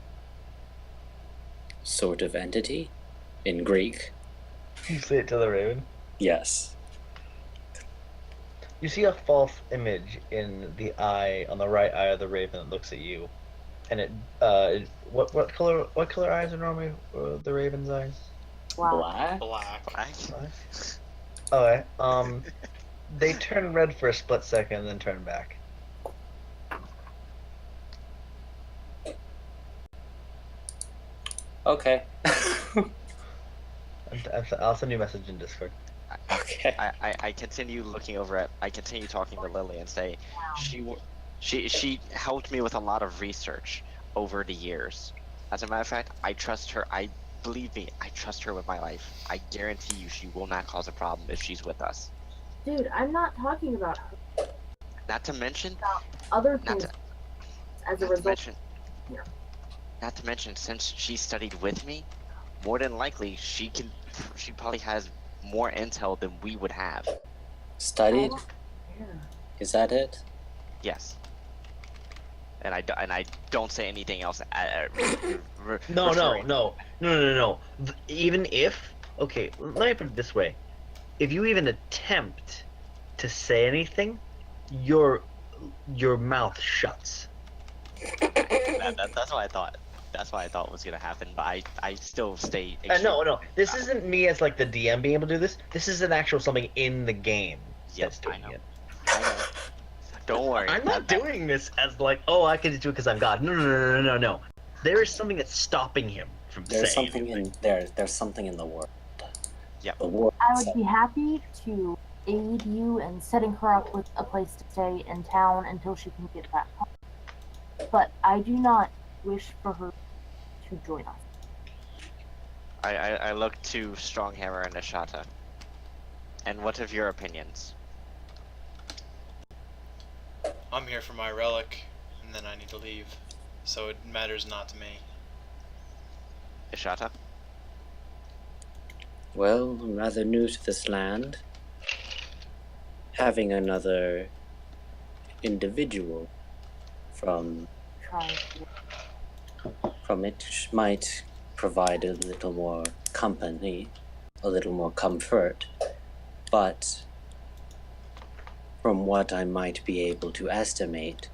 sort of entity?" In Greek. You say it to the raven. Yes. You see a false image in the eye, on the right eye of the raven that looks at you, and what color eyes are normally the raven's eyes? Wow. Black? Black. Black? Okay. They turn red for a split second and then turn back. Okay. I'll send you a message in Discord. Okay. I continue looking over at. I continue talking to Lilly and say, she helped me with a lot of research over the years. As a matter of fact, I trust her. Believe me, I trust her with my life. I guarantee you, she will not cause a problem if she's with us. Dude, I'm not talking about her. Not to mention, Other not things to, as a not to result. mention, here. not to mention, since she studied with me, more than likely she probably has more intel than we would have. Studied? Yeah. Is that it? Yes. And I don't say anything else. No. Even if, okay, let me put it this way: if you even attempt to say anything, your mouth shuts. That's what I thought. That's what I thought was gonna happen. But I still stay. No. This isn't me as like the DM being able to do this. This is an actual something in the game Yep, that's doing it. I know. Don't worry. I'm not doing this as like, oh, I can just do it because I'm God. No. There is something that's stopping him from There's saying something anything. in there. There's something in the world. Yep. The world. I would be happy to aid you in setting her up with a place to stay in town until she can get back home. But I do not wish for her to join us. I look to Stronghammer and Ishata. And what of your opinions? I'm here for my relic, and then I need to leave, so it matters not to me. Ishata? Well, I'm rather new to this land. Having another individual from Trying it might provide a little more company, a little more comfort. But from what I might be able to estimate,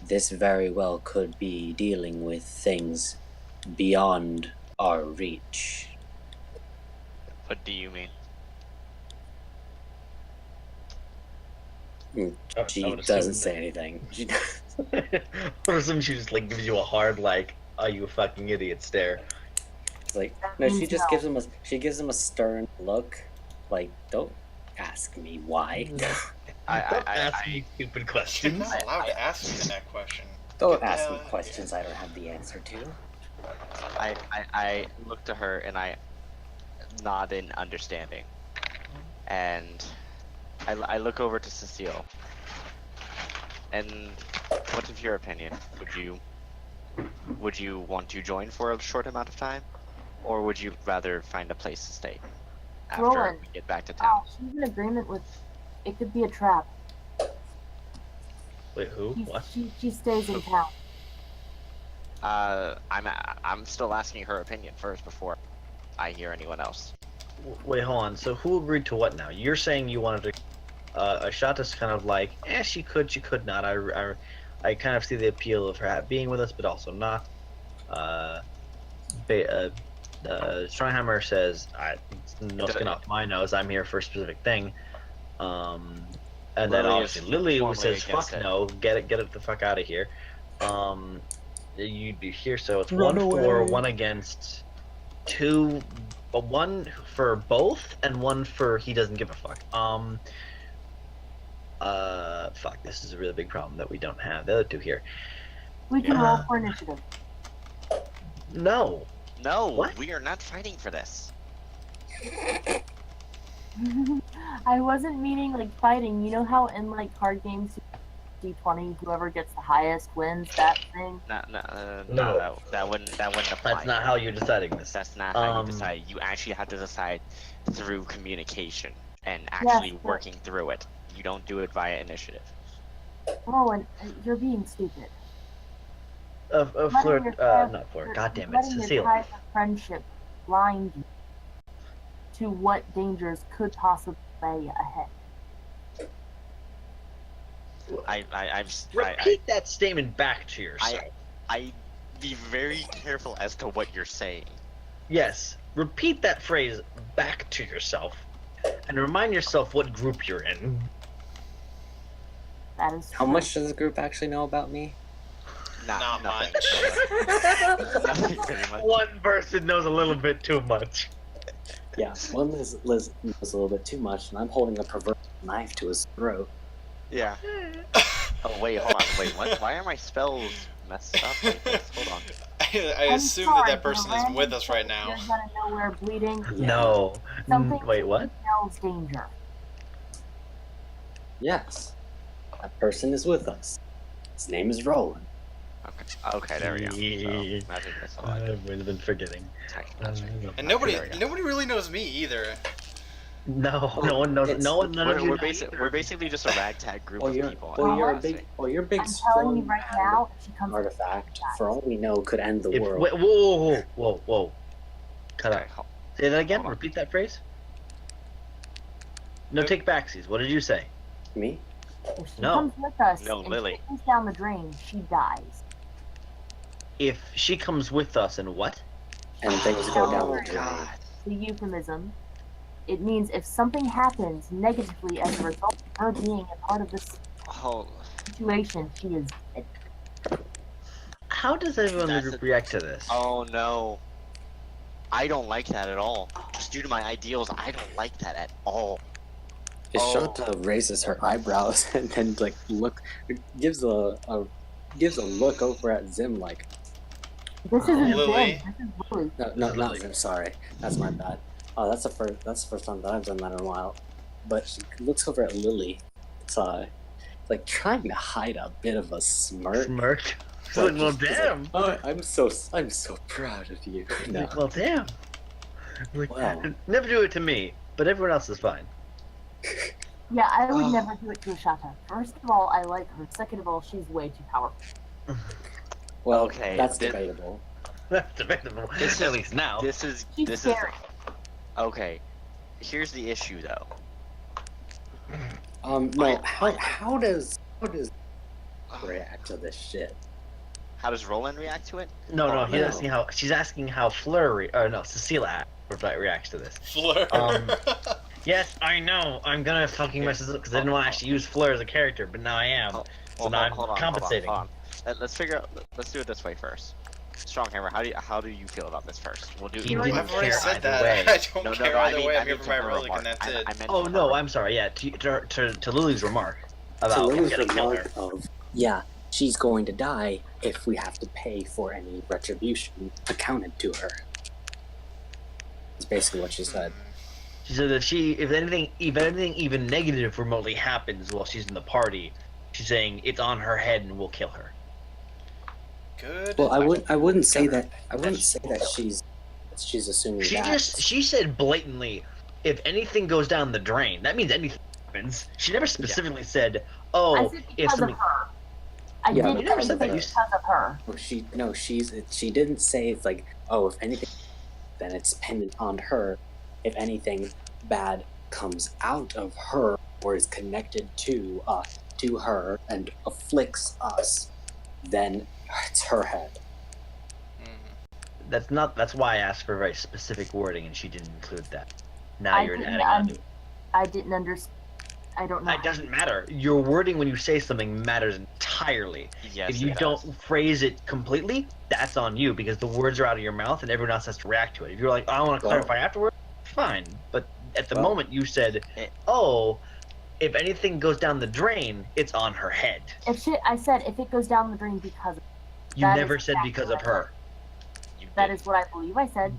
this very well could be dealing with things beyond our reach. What do you mean? She I would doesn't assume say anything. Or assume she just like gives you a hard like, "Are you a fucking idiot?" stare. It's like, no, she just gives him a stern look, like, don't ask me why. Don't ask me stupid You're questions. not allowed to ask me that question. Don't Get the ask hell me out of questions I don't have the answer to. I look to her and I nod in understanding. And I look over to Cecile. And what's your opinion? Would you want to join for a short amount of time? Or would you rather find a place to stay? after Rolan, we get back to town. she's in agreement with. It could be a trap. Wait, who? What? She stays in town. I'm still asking her opinion first before I hear anyone else. Wait, hold on. So who agreed to what now? You're saying you wanted to. Ishata's kind of like, she could not. I kind of see the appeal of her being with us, but also not. Stronghammer says, no skin off my nose. I'm here for a specific thing. And then Lilly obviously is Lilly formally says, against "Fuck it. no, get it the fuck out of here." You'd be here, so it's Run 1 for, away. 1 against, 2, 1 for both, and 1 for he doesn't give a fuck. Fuck, this is a really big problem that we don't have the other 2 here. We can roll for initiative. No. No, What? we are not fighting for this. I wasn't meaning like fighting. You know how in like card games, D20, whoever gets the highest wins. That thing. No. That wouldn't apply. That's not how you're deciding this. That's not how you decide. You actually have to decide through communication and actually but- working through it. You don't do it via initiative. Oh, and you're being stupid. Of Letting flirt, your ties- not flirt. God damn it, letting your Cecile. ties of friendship blind you to what dangers could possibly lay ahead. Repeat that statement back to yourself. I be very careful as to what you're saying. Yes, repeat that phrase back to yourself, and remind yourself what group you're in. That is How true. much does the group actually know about me? Not Nothing. much. Nothing pretty much. One person knows a little bit too much. Yeah, one knows a little bit too much, and I'm holding a proverbial knife to his throat. Yeah. Oh wait, hold on. Wait, what? Why are my spells messed up like this? Hold on. I I'm assume sorry, that person but is with random us right shit now. appears out of nowhere bleeding. Yeah. No. Something Wait, what? smells danger. Yes, that person is with us. His name is Rolan. Okay, there we go. Yeah. So, magic missile. I I've been forgetting. detect magic. And Okay, there we go. nobody really knows me either. No, no one knows. It's- No one knows. We're basically just a ragtag group Well, of you're people. you're a honestly. big I'm telling you stone right now, if she comes artifact. For all we know, could end the world. Wait, whoa. Cut Okay, out. Say that again. Hold on. Repeat that phrase. No take backsies. What did you say? Me? if she No. comes with us No, and Lilly. goes down the drain, she dies. If she comes with us and what? And things go down Oh the drain. god. The euphemism. It means if something happens negatively as a result of her being a part of this Oh, situation, she is dead. How does everyone in the That's group a- react to this? oh no. I don't like that at all. Just due to my ideals, I don't like that at all. Ishata raises her eyebrows and then gives a look over at Zim like, This isn't Lilly. Zim. This is Lilly. no, not Zim. Sorry, that's my bad. Oh, that's the first time that I've done that in a while. But she looks over at Lilly. It's like trying to hide a bit of a smirk. Smirk. She's Like, like, well, she's damn. like, oh, I'm so proud of you. No. Like, well, damn. Like, Wow. never do it to me, but everyone else is fine. Yeah, I would Oh. never do it to Ishata. First of all, I like her. Second of all, she's way too powerful. Well, Okay, that's this- debatable. That's debatable. This At is- least now. This She's is scary. okay. Here's the issue though. No. How does react to this shit? How does Roland react to it? No, Oh, he's no. asking how she's asking how Cecile reacts to this. Fleur. Yes, I know. I'm gonna fucking mess this up because I didn't want to actually use Fleur as a character, but now I am. Oh, So now I'm compensating. Hold on. Let's figure out. Let's do it this way first. Stronghammer, how do you feel about this first? We'll do. He we'll didn't do- I've already care said either that. way. I don't No, care I either mean, way. I I'm here mean for to my her relic, remark. and that's I it. meant Oh to no, her- I'm sorry. Yeah, to Lily's remark To about Lily's I'm gonna kill her. remark of, yeah, she's going to die if we have to pay for any retribution accounted to her. That's basically what she said. She said that if anything even negative remotely happens while she's in the party, she's saying it's on her head and we'll kill her. Good. Well, I wouldn't say that. I wouldn't say that she's assuming that. She said blatantly, if anything goes down the drain, that means anything happens. She never specifically said, "Oh, I said if because of something." her. I Yeah, did but you never say said that. because of her. She didn't say it's like, oh, if anything, then it's dependent on her. If anything bad comes out of her or is connected to her and afflicts us, then it's her head. Mhm. That's why I asked for very specific wording, and she didn't include that. Now I you're didn't adding on to it. I didn't understand. I don't know. It doesn't matter. Your wording when you say something matters entirely. Yes, If you it don't does. phrase it completely, that's on you because the words are out of your mouth and everyone else has to react to it. If you're like, oh, I want to Well- clarify afterwards, fine. But at the Well- moment you said, It- oh, if anything goes down the drain, it's on her head. I said if it goes down the drain because of You That never is said exactly because what of I her. You that didn't. is what I believe I said.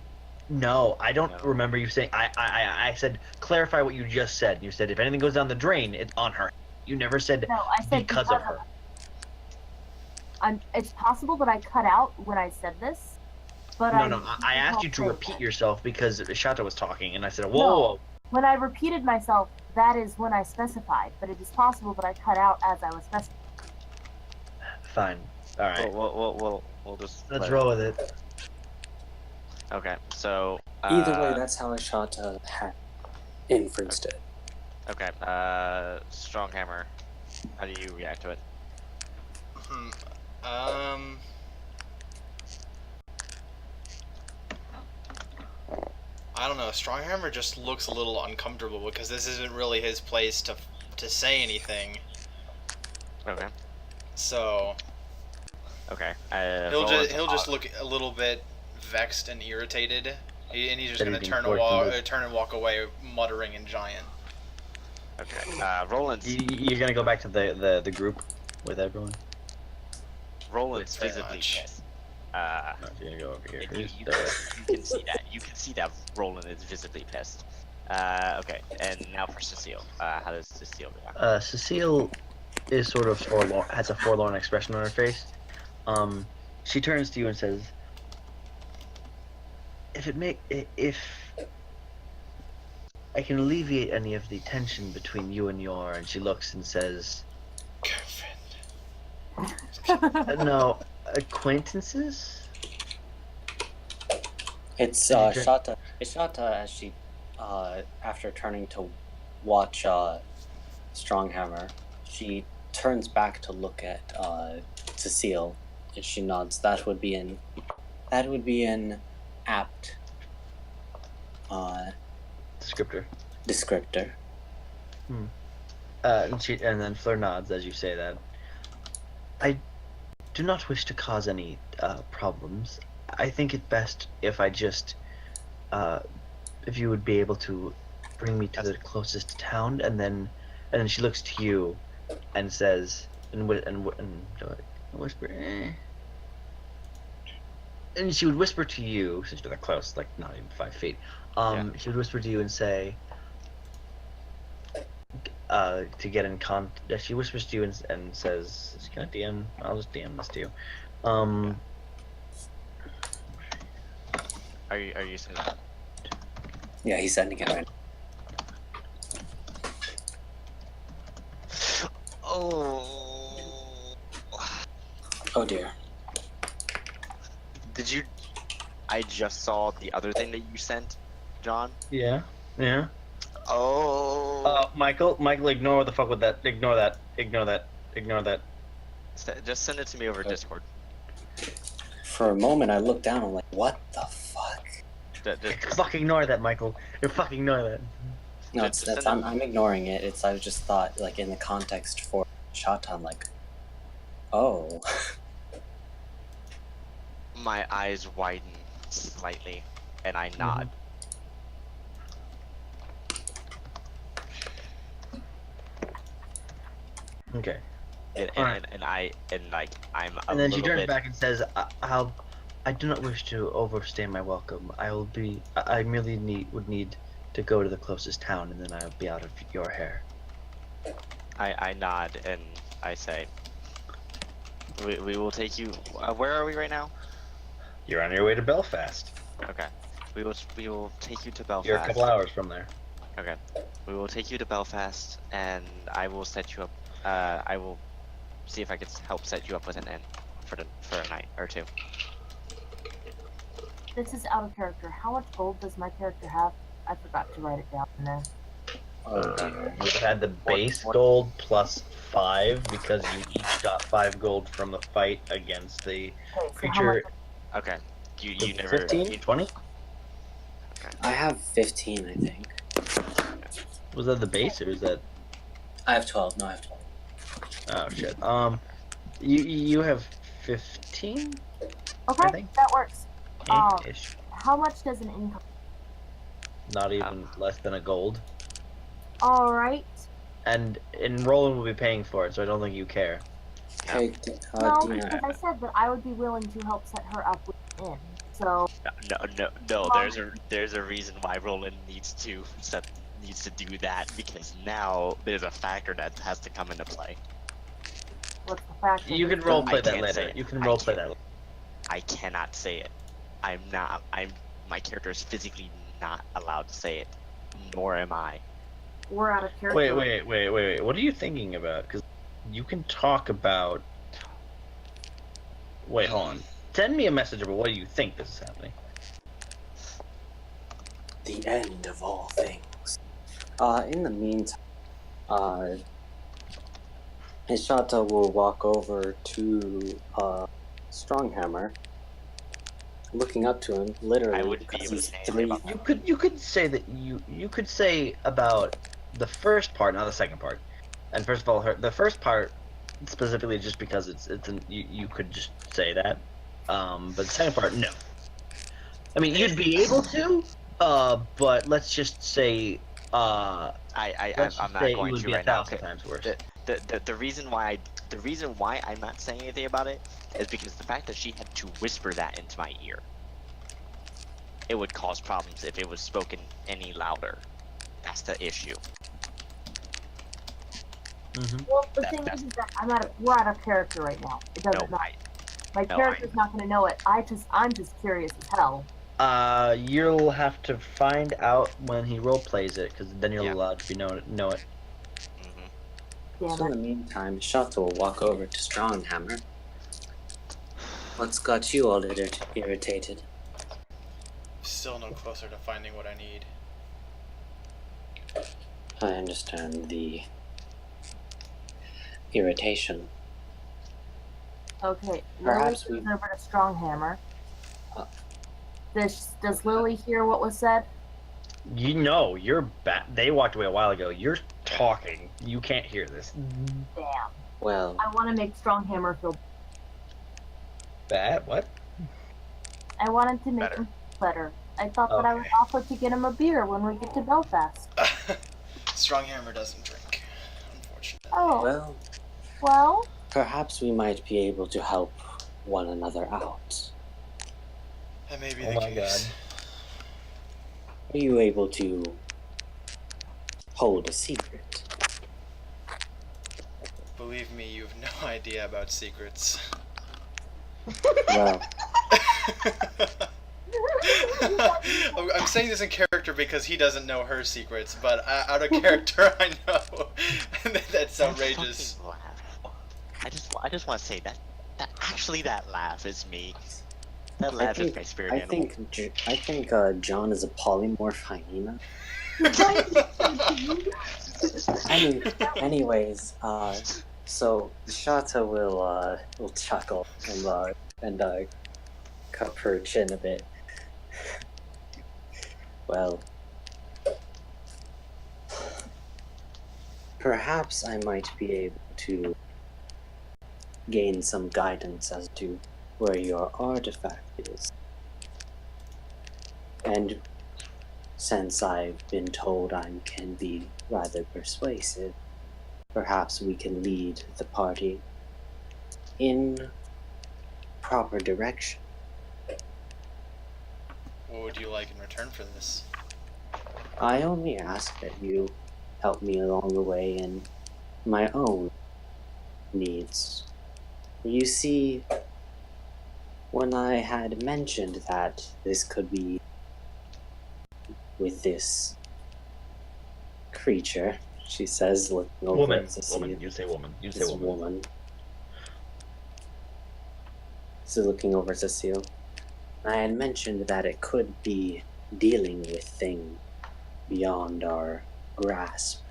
No, I don't No. remember you saying. I said clarify what you just said. You said if anything goes down the drain, it's on her. You never said No, I said because of her. It's possible that I cut out when I said this, but No. I asked you to will repeat say yourself because Ishata was talking, and I said, whoa, No. whoa. when I repeated myself, that is when I specified. But it is possible that I cut out as I was specifying. Fine. All right. We'll just Let's let roll with it. Okay, so Either way, that's how Ishata had inferenced it. okay. Stronghammer. How do you react to it? I don't know. Stronghammer just looks a little uncomfortable because this isn't really his place to say anything. Okay. So Okay. he'll just look a little bit vexed and irritated, and he's just That gonna he's being turn forced into this. turn and walk away, muttering in giant. Okay. Roland's You're gonna go back to the group with everyone. Roland's Pretty visibly much. pissed. No, you're gonna go over here. You Here's can the- see that. You can see that Roland is visibly pissed. Okay. And now for Cecile. How does Cecile react? Cecile is sort of forlorn, has a forlorn expression on her face. She turns to you and says, if I can alleviate any of the tension between you and Yor," and she looks and says, "No, acquaintances." It's And you Ishata. Ishata, as she, after turning to watch Stronghammer, she turns back to look at Cecile, and she nods. That would be an apt Descriptor. descriptor. And then Fleur nods as you say that. I do not wish to cause any problems. I think it best if I just, if you would be able to bring me to the closest town, and then she looks to you, and says, and whisper, and she would whisper to you, since you're that close, like not even 5 feet. She would whisper to you and say, to get in contact. She whispers to you and says, "Can I DM? I'll just DM this to you." Are you saying that? Yeah, he's sending it right. Oh. Oh dear. Did you? I just saw the other thing that you sent, John. Yeah. Oh. Michael, ignore the fuck with that. Ignore that. Just send it to me over Discord. For a moment, I looked down. I'm like, what the fuck? Fuck ignore that, Michael. You fucking ignore that. No, Just that's send I'm ignoring it. I just thought, like, in the context for Shata, I'm like, oh. My eyes widen slightly, and I nod. Okay. And Alright. I'm a And then she little turns bit. back and says, I do not wish to overstay my welcome. I merely would need to go to the closest town, and then I'll be out of your hair." I nod and I say, we will take you. Where are we right now? You're on your way to Belfast. Okay. We will take you to Belfast. You're a couple hours from there. Okay. We will take you to Belfast, and I will set you up. I will see if I can help set you up with an inn for a night or two. This is out of character. How much gold does my character have? I forgot to write it down in there. Oh dear. You had the base gold plus 5 because you each got 5 gold from the fight against the Okay, so how much? creature. Okay. You Was it never. 15? 20? I have 15, I think. Was that the base or is that? I have 12. No, I have 12. Oh shit. You have 15? Okay, think. that works. Ish. How much does an income? Not even less than a gold. All right. And Roland will be paying for it, so I don't think you care. Okay, No, Dina, because I said that I would be willing to help set her up with an inn. So No. There's a reason why Roland needs to do that, because now there's a factor that has to come into play. what's the factor? You can roleplay that later. You can roleplay that later. I cannot say it. My character is physically not allowed to say it, nor am I. We're out of character. Wait. What are you thinking about? Because you can talk about. Wait, hold on. Send me a message about what you think this is happening. the end of all things. In the meantime, Ishata will walk over to Stronghammer, looking up to him, literally. I wouldn't be because able to he's say anything three. about You could say that you could say about the first part, not the second part. And first of all, the first part specifically just because you could just say that. But the second part, no. I mean, you'd be able to, but let's just say, I'm not going it would to be right now. 1,000 times worse. The reason why I'm not saying anything about it is because the fact that she had to whisper that into my ear. It would cause problems if it was spoken any louder. That's the issue. Well, the That- thing that's- is that we're out of character right now. It doesn't matter. My character's not going to know it. I'm just curious as hell. You'll have to find out when he role plays it, because then you're Yeah. allowed to know it. Damn So in it. the meantime, Ishata will walk over to Stronghammer. What's got you all irritated? Still no closer to finding what I need. I understand the irritation. Okay, Perhaps Lily we- goes over to Stronghammer. Uh, Does Lily hear what was said? You know, you're they walked away a while ago. You're talking. You can't hear this. Damn. Well, I want to make Stronghammer feel. Bad? What? I wanted to make Better. him feel better. I thought that I would Okay. offer to get him a beer when we get to Belfast. Stronghammer doesn't drink, unfortunately. Oh, well, perhaps we might be able to help one another out. That may be Oh the my case. Are you able to hold a secret? Believe me, you have no idea about secrets. Well, I'm saying this in character because he doesn't know her secrets, but out of character, I know. That's outrageous. Fucking laugh. I just want to say that laugh is me. That laugh is my spirit I animal. think John is a polymorph hyena. Anyways, so Shata will chuckle and cup her chin a bit. Well, perhaps I might be able to gain some guidance as to where your artifact is. And since I've been told I can be rather persuasive, perhaps we can lead the party in proper direction. What would you like in return for this? I only ask that you help me along the way in my own needs. You see, when I had mentioned that this could be with this creature, she says, looking over Woman. at Cecile. Woman. You say woman. You say This woman. woman. She's looking over at Cecile. I had mentioned that it could be dealing with things beyond our grasp.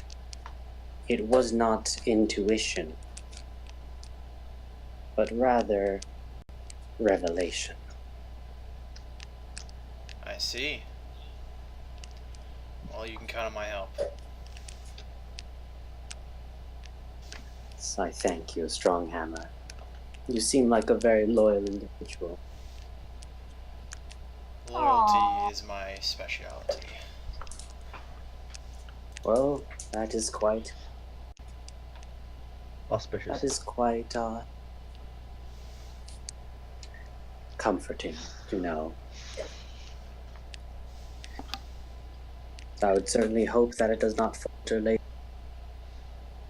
It was not intuition, but rather revelation. I see. Well, you can count on my help. I thank you, Stronghammer. You seem like a very loyal individual. Loyalty is my specialty. Well, that is quite Auspicious. comforting to know. I would certainly hope that it does not falter later.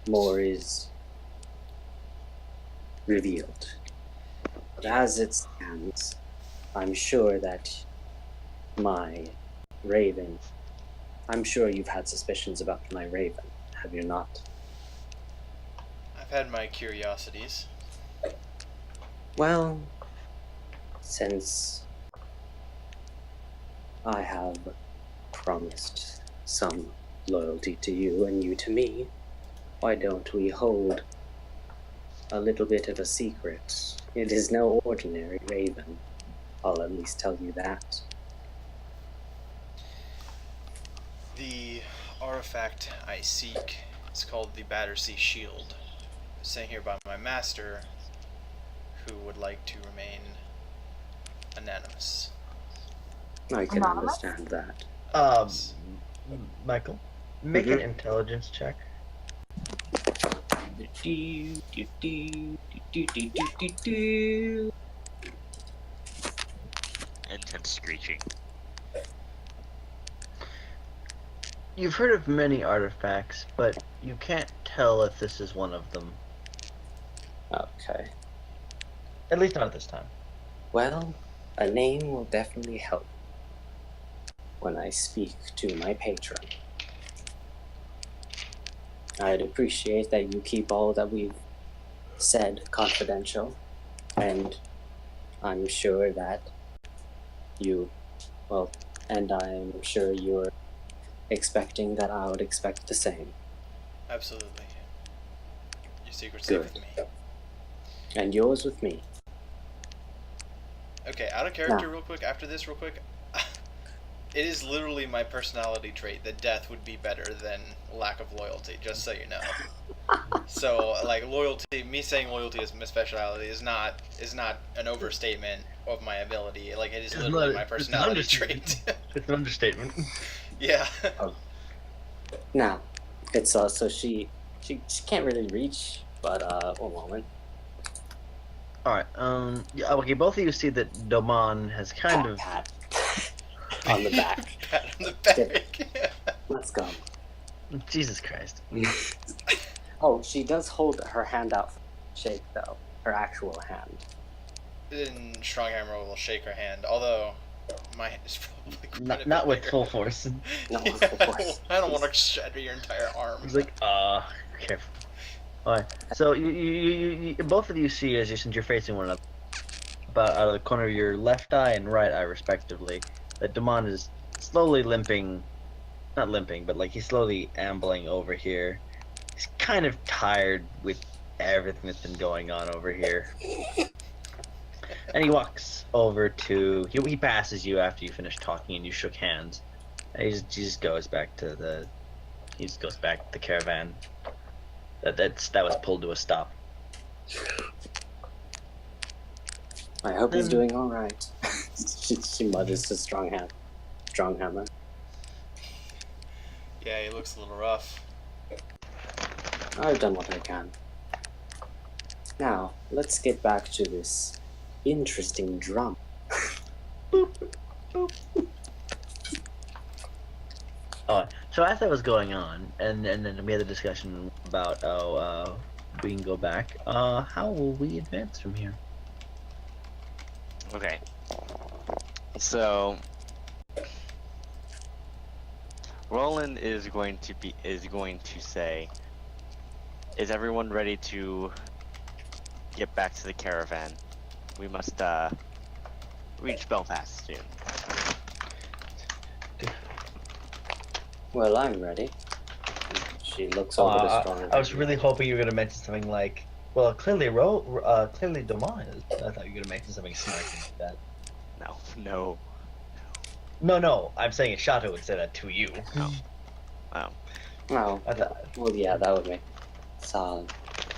More is revealed. But as it stands, I'm sure that my raven... I'm sure you've had suspicions about my raven, have you not? I've had my curiosities. Well, since I have promised some loyalty to you and you to me, why don't we hold a little bit of a secret? It is no ordinary raven. I'll at least tell you that. The artifact I seek is called the Battersea Shield. It's sent here by my master, who would like to remain anonymous. I can Anonymous? understand that. Michael, make an intelligence check. Intense screeching. You've heard of many artifacts, but you can't tell if this is one of them. Okay. At least not at this time. Well, a name will definitely help when I speak to my patron. I'd appreciate that you keep all that we've said confidential, and I'm sure that I'm sure you're expecting that I would expect the same. Absolutely. Your secret's safe with Good. me. And yours with me. Okay, out of character No. real quick, after this real quick, it is literally my personality trait that death would be better than lack of loyalty, just so you know. So, like, loyalty, me saying loyalty is my speciality is not an overstatement of my ability. Like, it is literally my personality trait. It's an understatement. Yeah. Now, it's so she can't really reach, but one moment. Alright, yeah, okay, both of you see that Doman has kind of... Pat on the back. Pat on the back. Let's go. Jesus Christ. Oh, she does hold her hand out for shake though. Her actual hand. Then Stronghammer will shake her hand, although my hand is probably quite a bit Not with bigger. full force. No, Yeah, of course. I don't want to shatter your entire arm. He's like, careful. Alright, so you both of you see as you're facing one another, about out of the corner of your left eye and right eye respectively, that Doman is slowly limping, not limping, but like he's slowly ambling over here. He's kind of tired with everything that's been going on over here. And he walks over to, he passes you after you finish talking and you shook hands. And he just goes back to the caravan. That was pulled to a stop. I hope he's doing all right. she mutters to Stronghammer. Yeah, he looks a little rough. I've done what I can. Now, let's get back to this interesting drum. So as that was going on, and then we had the discussion about we can go back. How will we advance from here? Okay. So Roland is going to say, "Is everyone ready to get back to the caravan? We must reach Belfast soon." Well, I'm ready. She looks over to Stronghammer. I was really hoping you were gonna mention something like, "Well, clearly, clearly Doman is." I thought you were gonna mention something snarky like that. No. No, I'm saying Ishata would say that to you. Oh. Oh, I thought, well, yeah, that would make sense.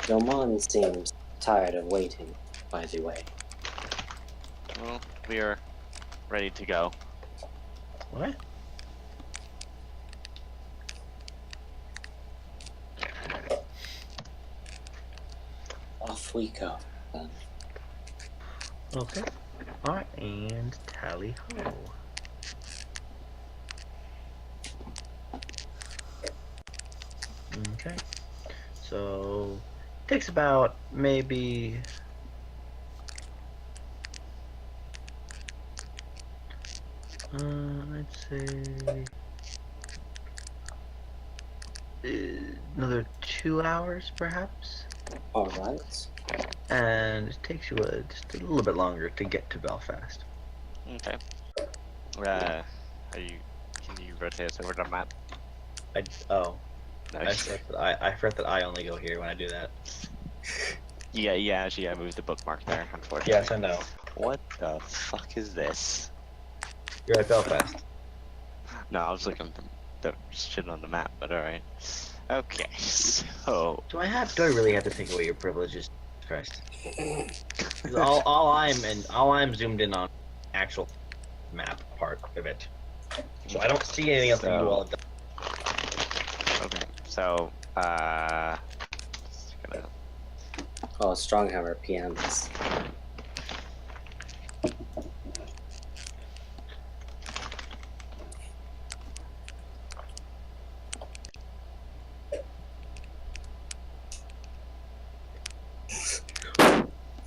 Doman seems tired of waiting, by the way. Well, we are ready to go. what? Off we go, then. Okay. Alright, and tally ho. Okay. So takes about maybe I'd say another 2 hours perhaps. Alright. And it takes you just a little bit longer to get to Belfast. Okay. Can you rotate us over to the map? Oh, No. I forgot that I only go here when I do that. Yeah, actually, I moved the bookmark there, unfortunately. Yes, I know. What the fuck is this? You're at Belfast. No, I was looking at the shit on the map, but alright. Okay, so... Do I really have to take away your privileges? Christ. 'Cause all I'm zoomed in on actual map part of it. So I don't see anything else you all have done. Okay, so, just gonna... Oh, Stronghammer PMs.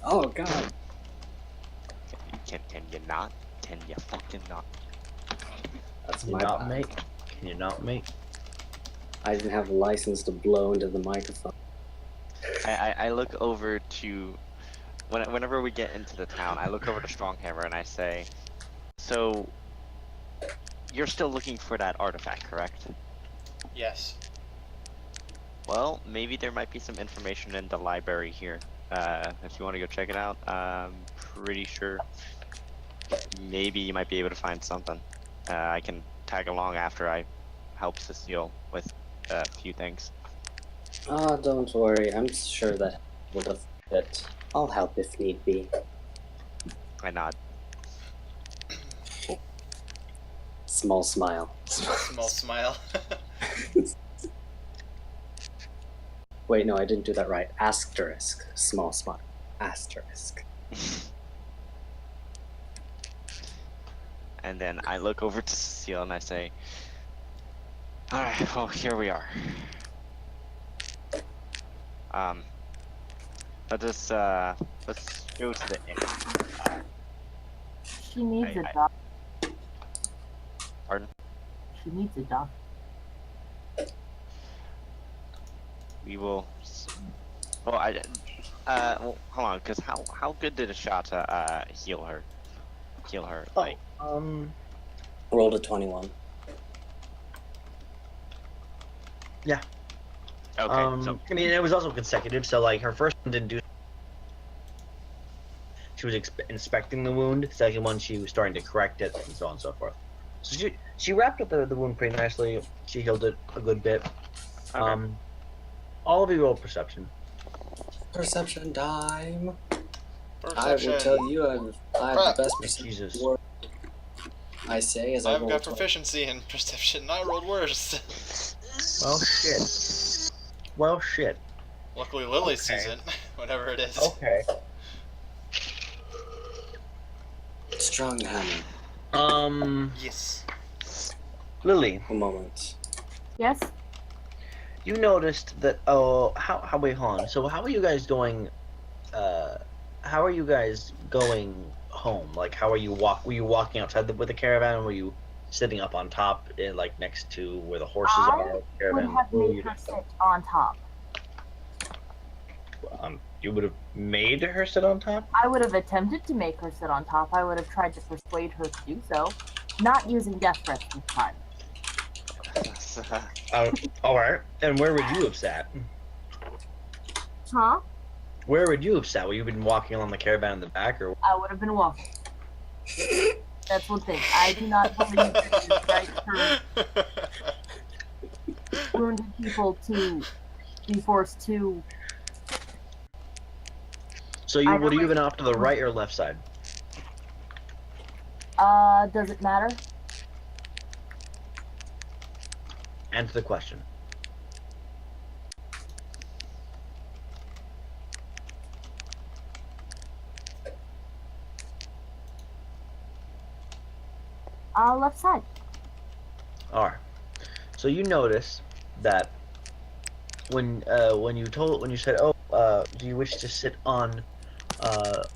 Oh god. Can you not? Can you fucking not? That's Can you my not, bad. mate? Can you not, mate? I didn't have a license to blow into the microphone. I look over to... Whenever we get into the town, I look over to Stronghammer and I say, "So, you're still looking for that artifact, correct? Yes. Well, maybe there might be some information in the library here. If you want to go check it out, I'm pretty sure maybe you might be able to find something. I can tag along after I help Cecile with a few things." Ah, don't worry. I'm sure that would have fit. I'll help if need be. I nod. Small smile. Small smile. Wait, no, I didn't do that right. Asterisk. Small smile. Asterisk. And then I look over to Cecile and I say, "Alright, well, here we are. Let's go to the inn." She needs I- a doctor. Pardon? She needs a doctor. We will... Well, well, hold on, because how good did Ishata, heal her? Like... Rolled a 21. Yeah. Okay, so... I mean, it was also consecutive, so like her first one didn't do. She was inspecting the wound. Second one, she was starting to correct it, and so on and so forth. So she wrapped up the wound pretty nicely. She healed it a good bit. Okay. All of you roll perception. Perception time. Perception. I will tell you, I have the best perception Jesus. in the world. I say as I I've roll got 12. proficiency in perception. I rolled worse. Well, shit. Luckily, Lilly Okay. sees it. Whatever it is. Okay. Stronghammer. Yes. Lilly, A moment. Yes? you noticed that. Oh, how wait, hold on. So how are you guys going? How are you guys going home? Like, how are you Were you walking outside with the caravan, or were you sitting up on top, like next to where the horses I are. would Caravan. have Where made her sit on top. You would have made her sit on top? I would have attempted to make her sit on top. I would have tried to persuade her to do so. Not using death threats this time. Alright. And where would you have sat? Huh? Where would you have sat? Would you have been walking along the caravan in the back, or? I would have been walking. That's one thing. I do not believe it is right for wounded people to be forced to. So would you have been off to the right or left side? Does it matter? Answer the question. Left side. Alright. So you notice that when you said, "Oh, do you wish to sit on the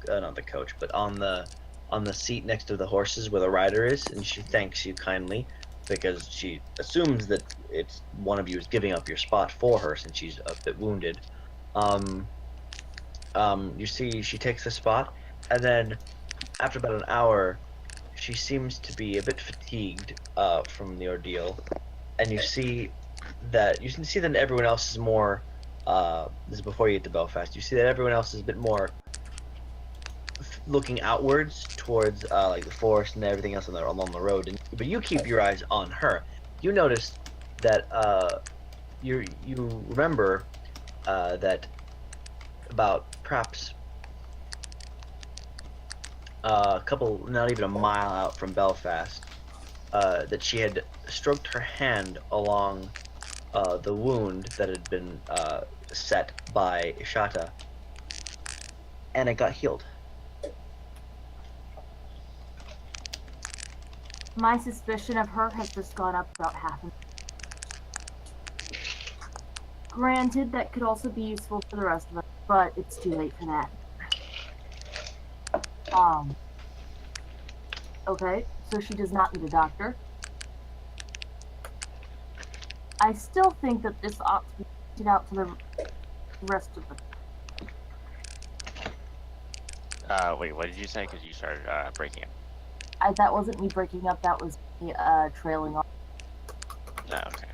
not the coach, but on the seat next to the horses where the rider is," and she thanks you kindly because she assumes that it's one of you is giving up your spot for her since she's a bit wounded. You see she takes the spot, and then after about an hour, she seems to be a bit fatigued from the ordeal, and you can see that everyone else is more. This is before you get to Belfast. You see that everyone else is a bit more looking outwards towards like the forest and everything else along the road. But you keep your eyes on her. You notice that you remember that about perhaps a couple, not even a mile out from Belfast, that she had stroked her hand along the wound that had been set by Ishata, and it got healed. My suspicion of her has just gone up about half. Granted, that could also be useful for the rest of us, but it's too late for that. Okay, so she does not need a doctor. I still think that this ought to be pointed out to the rest of them. Wait, what did you say? Because you started breaking up. That wasn't me breaking up, that was me trailing off. Oh, okay.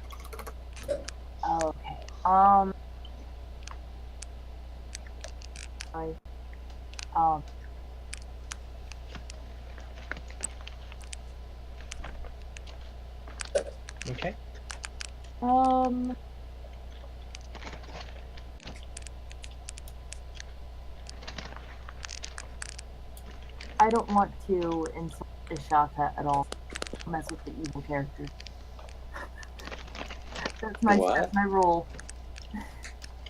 Okay. Sorry. Okay. I don't want to insult Ishata at all. Mess with the evil characters. That's my rule.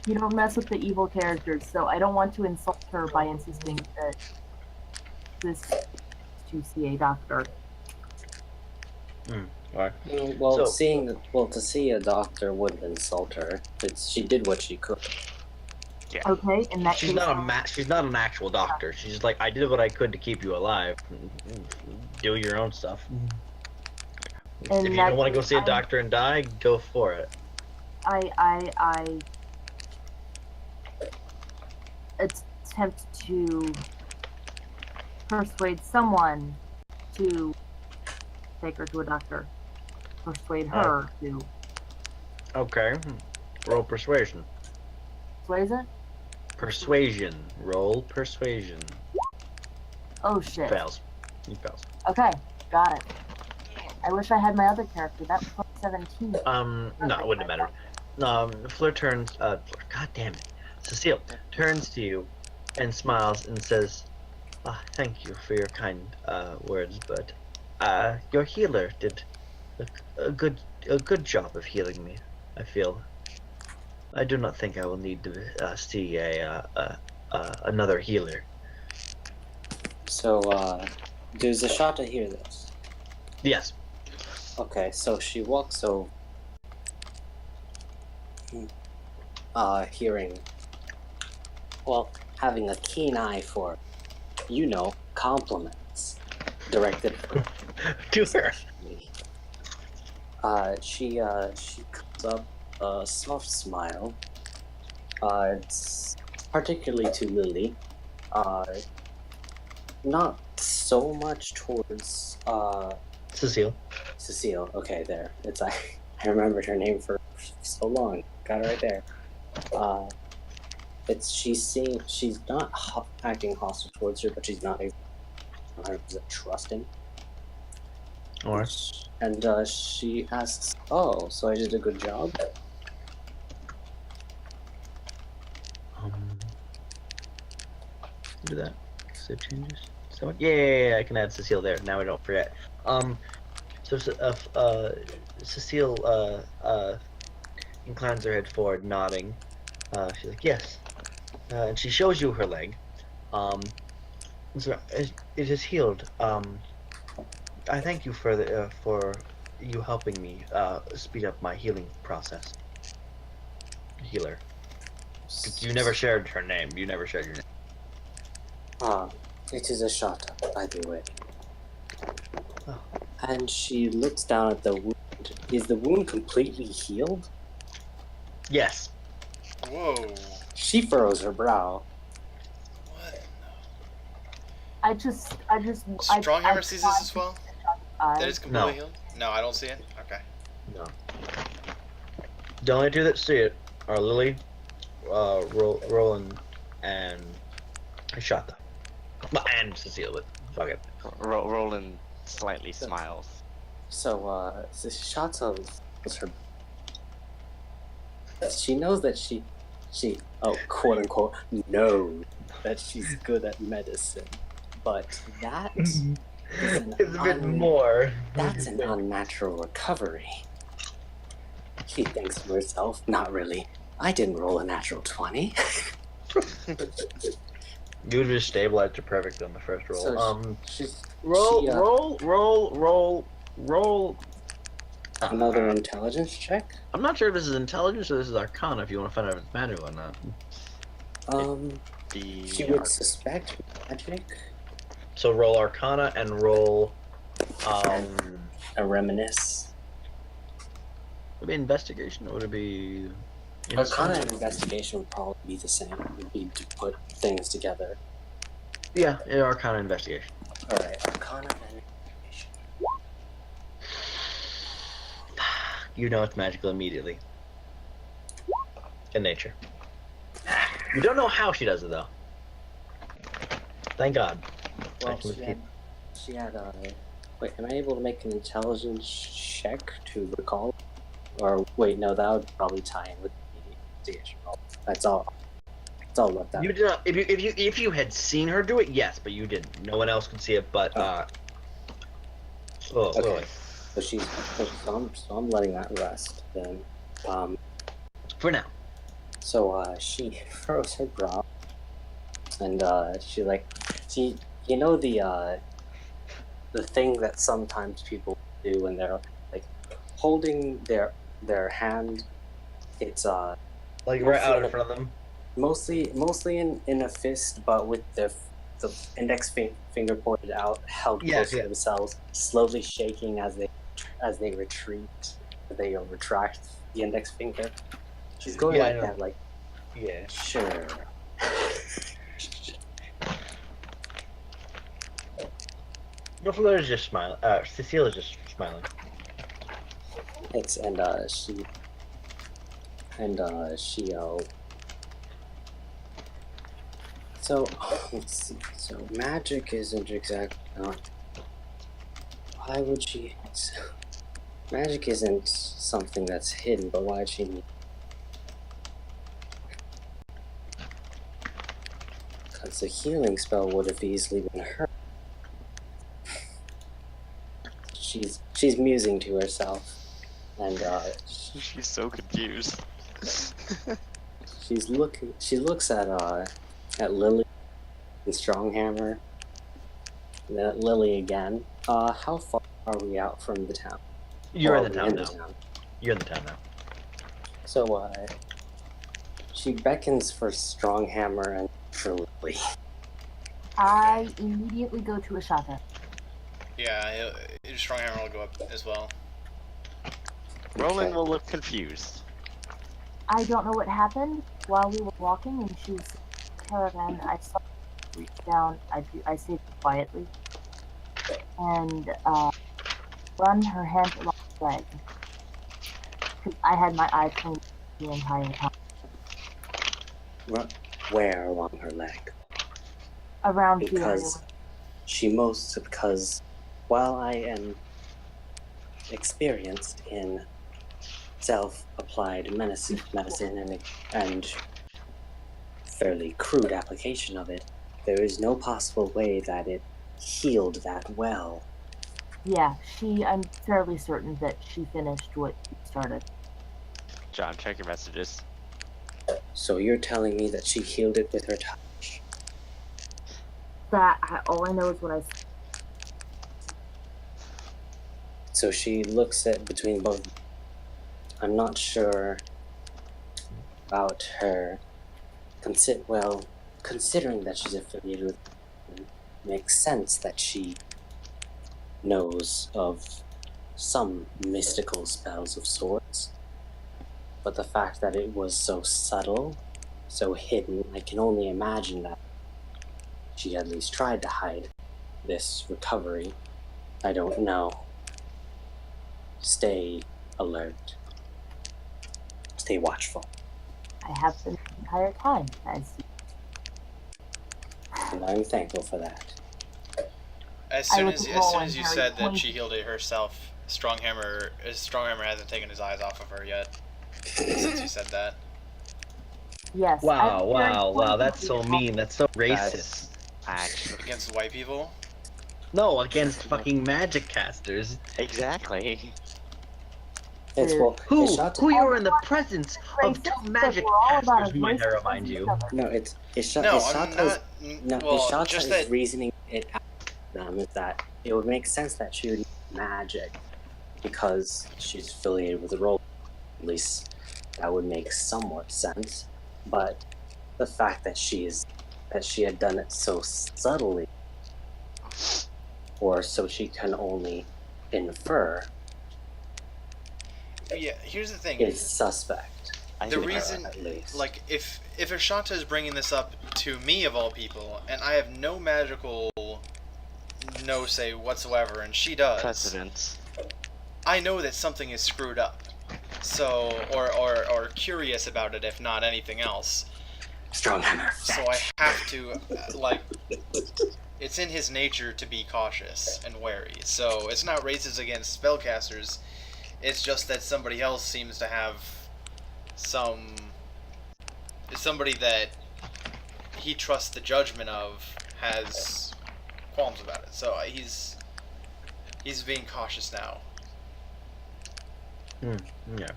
You don't mess with the evil characters, so I don't want to insult her by insisting that this is to see a doctor. Right. Well, So- to see a doctor wouldn't insult her. She did what she could. Yeah. Okay, in that She's case, not she's not an actual doctor. She's just like, I did what I could to keep you alive. Do your own stuff. If you don't want to go see a doctor and die, go for it. I attempt to persuade someone to take her to a doctor. Persuade her to. Okay. Roll persuasion. Persuasion? Persuasion. Roll persuasion. Oh shit. Fails. He fails. Okay, got it. I wish I had my other character. That was 17. No, it wouldn't have mattered. Fleur turns. God damn it. Cecile turns to you and smiles and says, "Thank you for your kind words, but your healer did a good job of healing me. I feel. I do not think I will need to see another healer." So, does Ishata hear this? Yes. Okay, so she walks over, having a keen eye for, compliments. directed To her. She comes up, a soft smile. It's particularly to Lilly. Not so much towards Cecile. Cecile. Okay, there. It's I remembered her name for so long. Got it right there. She's not acting hostile towards her, but she's not 100% trusting. Or And she asks, "Oh, so I did a good job?" do that. Save changes. So yeah, I can add Cecile there. Now I don't forget. So Cecile inclines her head forward, nodding. She's like, yes, and she shows you her leg. So it is healed. I thank you for you helping me speed up my healing process. Healer. You never shared her name. You never shared your name. It is Ishata, by the way. Oh. And she looks down at the wound. Is the wound completely healed? Yes. Whoa. She furrows her brow. What? I just. Stronghammer sees this as well? That is completely No. healed? No, I don't see it? Okay. No. The only two that see it are Lilly, Rolan, and Ishata. And Cecile, but fuck it. Rolan slightly smiles. So, Ishata was her. She knows that she, quote unquote, knows that she's good at medicine. But that is It's a bit more. That's an unnatural recovery. She thinks to herself, not really. I didn't roll a natural 20. You just stabilized her perfect on the first roll. So Roll. Another intelligence check? I'm not sure if this is intelligence or this is Arcana. If you want to find out if it's magic or not. She would suspect magic. So roll Arcana and roll. A reminisce. Would it be investigation or would it be? Arcana and investigation would probably be the same. It would be to put things together. Yeah, Arcana investigation. Alright, Arcana and investigation. You know it's magical immediately. In nature. You don't know how she does it though. Thank God. Well, she had wait, am I able to make an intelligence check to recall? Or wait, no, that would probably tie in with the investigation roll. That's all. That's all left out. You did not. If you had seen her do it, yes, but you didn't. No one else could see it, but Okay. Lily. So I'm letting that rest then. For now. So she furrows her brow, and she you know the thing that sometimes people do when they're like holding their hand. It's Like right out in front of them. mostly in a fist, but with the index finger pointed out, held close to themselves, slowly shaking as they retreat. They retract the index finger. She's going like that, like sure. Buffalo is just smiling. Cecile is just smiling. It's she. So let's see. So magic isn't exactly not. Why would she? Magic isn't something that's hidden, but why'd she need? Because a healing spell would have easily been her. She's musing to herself, and she's so confused. She looks at Lilly and Stronghammer, and then at Lilly again. How far are we out from the town? You're in the town now. You're in the town now. So she beckons for Stronghammer and for Lilly. I immediately go to Ishata. Yeah, Stronghammer will go up as well. Rolan Okay. will look confused. I don't know what happened while we were walking, and she was sitting in the caravan. I saw her reach down. I say quietly, and run her hand along the leg. Because I had my eye clean the entire time. Where along her leg? Around the area. Because while I am experienced in self-applied medicine and fairly crude application of it, there is no possible way that it healed that well. Yeah, I'm fairly certain that she finished what she started. John, check your messages. So you're telling me that she healed it with her touch? All I know is what I said. So she looks at between both. I'm not sure about her. Considering that she's affiliated with, it makes sense that she knows of some mystical spells of sorts. But the fact that it was so subtle, so hidden, I can only imagine that she at least tried to hide this recovery. I don't know. Stay alert. Stay watchful. I have been the entire time, as And I'm thankful for that. As soon as you said that she healed it herself, Stronghammer hasn't taken his eyes off of her yet. Since you said that. Yes. Wow, that's so mean. That's so racist. Actually, Against white people? No, against fucking magic casters. exactly. It's well, Who you're in the presence of two magic casters, might I remind you. No, Ishata. No, Ishata's, I'm not. Well, Ishata's just that. reasoning it out to them is that it would make sense that she would need magic because she's affiliated with the role. At least that would make somewhat sense. But the fact that she had done it so subtly, or so she can only infer, Yeah, here's the thing. is suspect. The reason, like, if Ishata is bringing this up to me of all people, and I have no magical no say whatsoever, and she does. Precedence. I know that something is screwed up. So, or curious about it, if not anything else. Stronghammer. So I have to, like, it's in his nature to be cautious and wary. So it's not racist against spellcasters. It's just that somebody else seems to have somebody that he trusts the judgment of has qualms about it. So he's being cautious now. Yeah.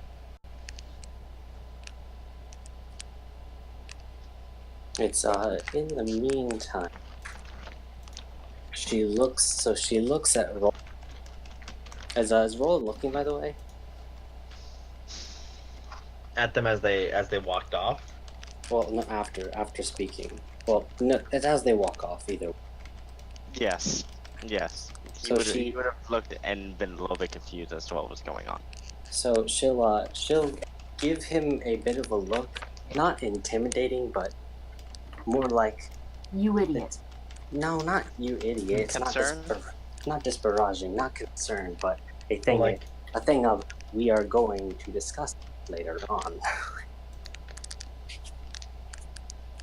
It's in the meantime, she looks at Rolan. Is Rolan looking, by the way? At them as they walked off. Well, no, after speaking. Well, no, it's as they walk off either. Yes. He So would have looked and been a little bit confused as to what was going on. So she'll give him a bit of a look, not intimidating, but more like, you idiot. No, not you idiot. It's not disparaging, not concerned, but a thing of we are going to discuss later on.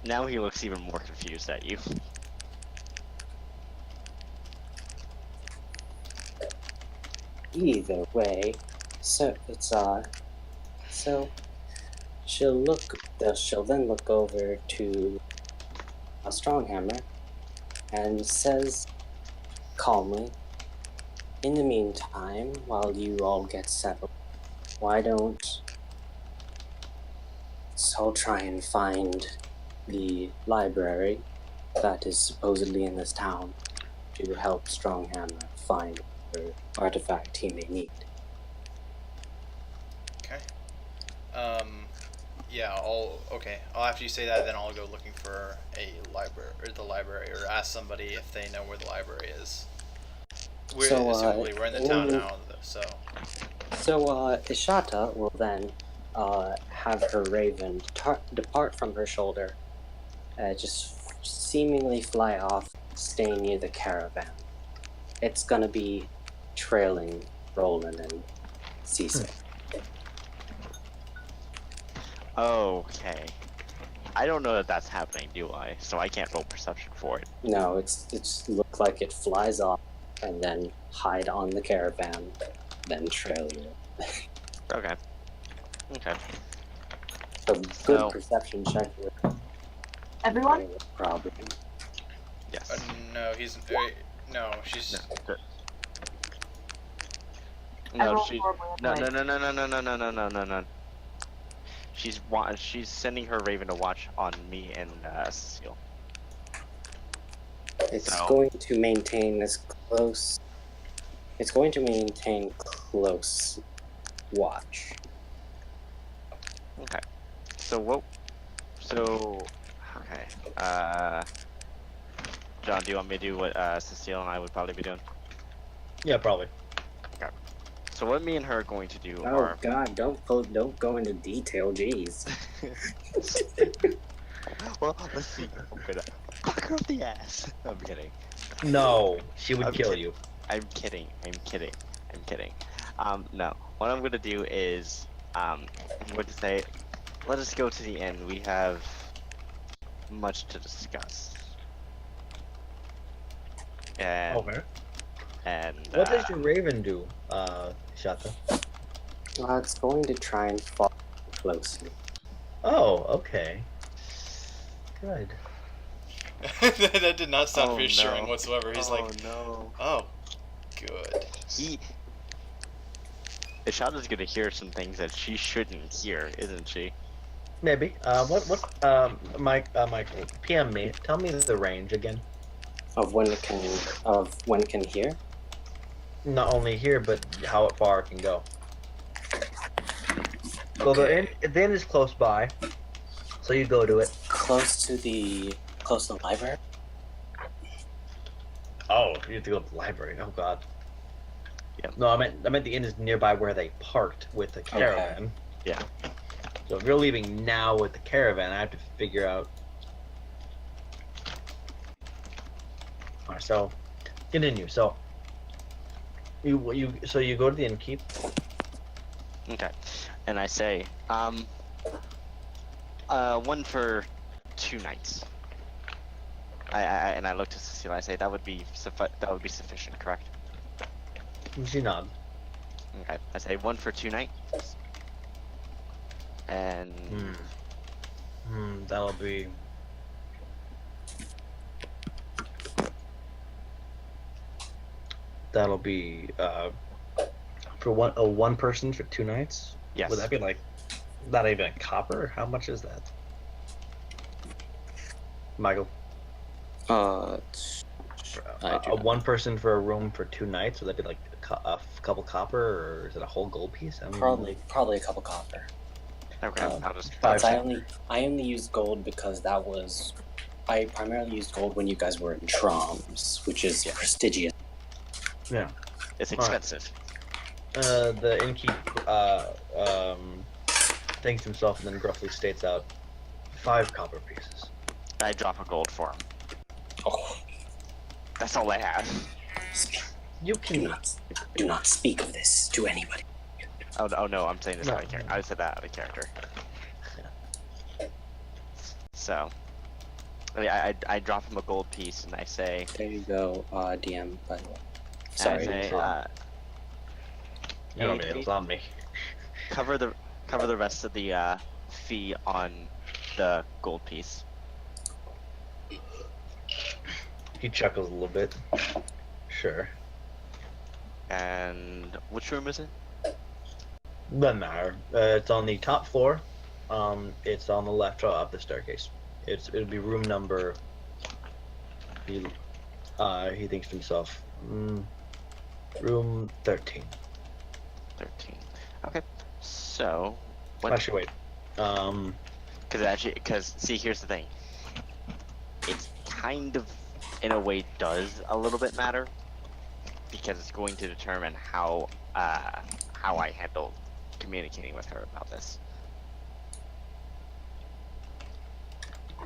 Now he looks even more confused at you. Either way, so it's so she'll then look over to a Stronghammer and says calmly, in the meantime, while you all get settled, why don't I'll try and find the library that is supposedly in this town to help Stronghammer find the artifact he may need. Okay. Yeah, after you say that, then I'll go looking for the library, or ask somebody if they know where the library is. Assumably, we're in the town now, so. So Ishata will then have her raven depart from her shoulder, just seemingly fly off, staying near the caravan. It's gonna be trailing Rolan and Cecile. Okay. I don't know that that's happening, do I? So I can't roll perception for it. No, it's look like it flies off and then hide on the caravan, then trail you. Okay. Okay. So good So- perception check with Everyone? problem. Yes. No, he's. No, she's. I No, rolled she. horribly No, anyway. no. She's sending her raven to watch on me and Cecile. It's So- going to maintain this close. It's going to maintain close watch. Okay. So what? So okay. John, do you want me to do what Cecile and I would probably be doing? Yeah, probably. So what me and her are going to do Oh are. God! Don't go into detail. Jeez. Well, let's see. I'm gonna fuck her up the ass. I'm kidding. No, she would I'm kill kidding. you. I'm kidding. No. What I'm gonna do is, I'm going to say, let us go to the inn. We have much to discuss. And Okay. and What does your raven do, Ishata? It's going to try and follow closely. Oh, okay. Good. That did not sound Oh, reassuring no. whatsoever. He's like, no. oh, good. Ishata's gonna hear some things that she shouldn't hear, isn't she? Maybe. Michael, PM me. Tell me the range again. Of when it can hear. Not only here, but how far it can go. So the inn is close by, so you go to it. Close to the library. Oh, you have to go to the library. Oh God. Yep. No, I meant the inn is nearby where they parked with the caravan. Yeah. So if you're leaving now with the caravan, I have to figure out. Alright, so continue. So you go to the innkeep. Okay. And I say, one for 2 nights. I look to Cecile. I say that would be sufficient, correct? She nods. Okay. I say 1 for 2 nights. And That'll be. That'll be for one person for 2 nights. yes. Would that be like not even a copper? How much is that, Michael? I do not. One person for a room for 2 nights. Would that be like a couple copper, or is it a whole gold piece? I don't know. Probably a couple copper. Okay. I'll just. Five. I only used gold because I primarily used gold when you guys were in Troms, which is prestigious. Yeah. It's expensive. The innkeep thanks himself and then gruffly states out 5 copper pieces. I drop a gold for him. Oh, That's all I have. You do can. not speak of this to anybody. Oh no, I'm saying this No. out of character. I said that out of character. So, I drop him a gold piece and I say, There you go, DM. By the way, and sorry. I say, You don't need it on me. cover the rest of the fee on the gold piece. He chuckles a little bit. Sure. And which room is it? Doesn't matter. It's on the top floor. It's on the left of the staircase. It'll be room number. He thinks to himself. Room 13. 13. Okay. So, what? Actually, wait. Because see, here's the thing. It's kind of, in a way, does a little bit matter. because it's going to determine how I handle communicating with her about this.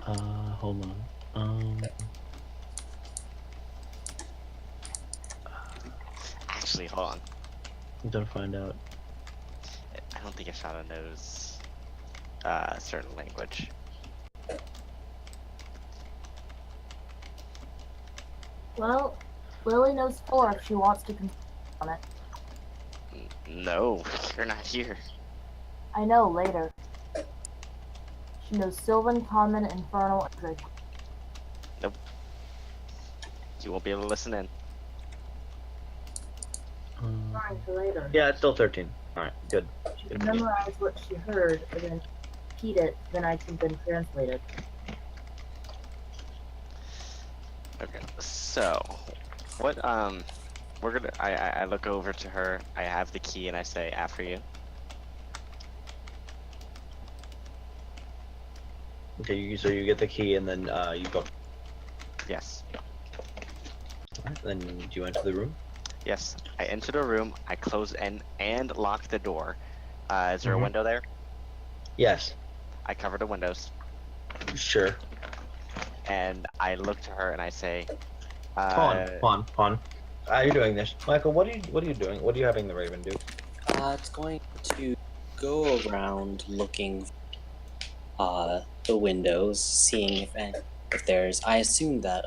Hold on. Actually, hold on. I'm gonna find out. I don't think Ishata knows certain language. Well, Lily knows 4 if she wants to continue on it. No, you're not here. I know, later. She knows Sylvan, Common, Infernal, and Drake. Nope. You won't be able to listen in. Fine for later. Yeah, it's still 13. Alright, good. She can memorize what she heard and then repeat it, then I can then translate it. Okay, so what I look over to her, I have the key and I say, after you. Okay, so you get the key and then you go. Yes. Alright, then do you enter the room? Yes. I enter the room, I close and lock the door. Is there a window there? Yes. I cover the windows. Sure. And I look to her and I say, Pawn. You're doing this. Michael, what are you doing? What are you having the Raven do? It's going to go around looking the windows, seeing if there's. I assume that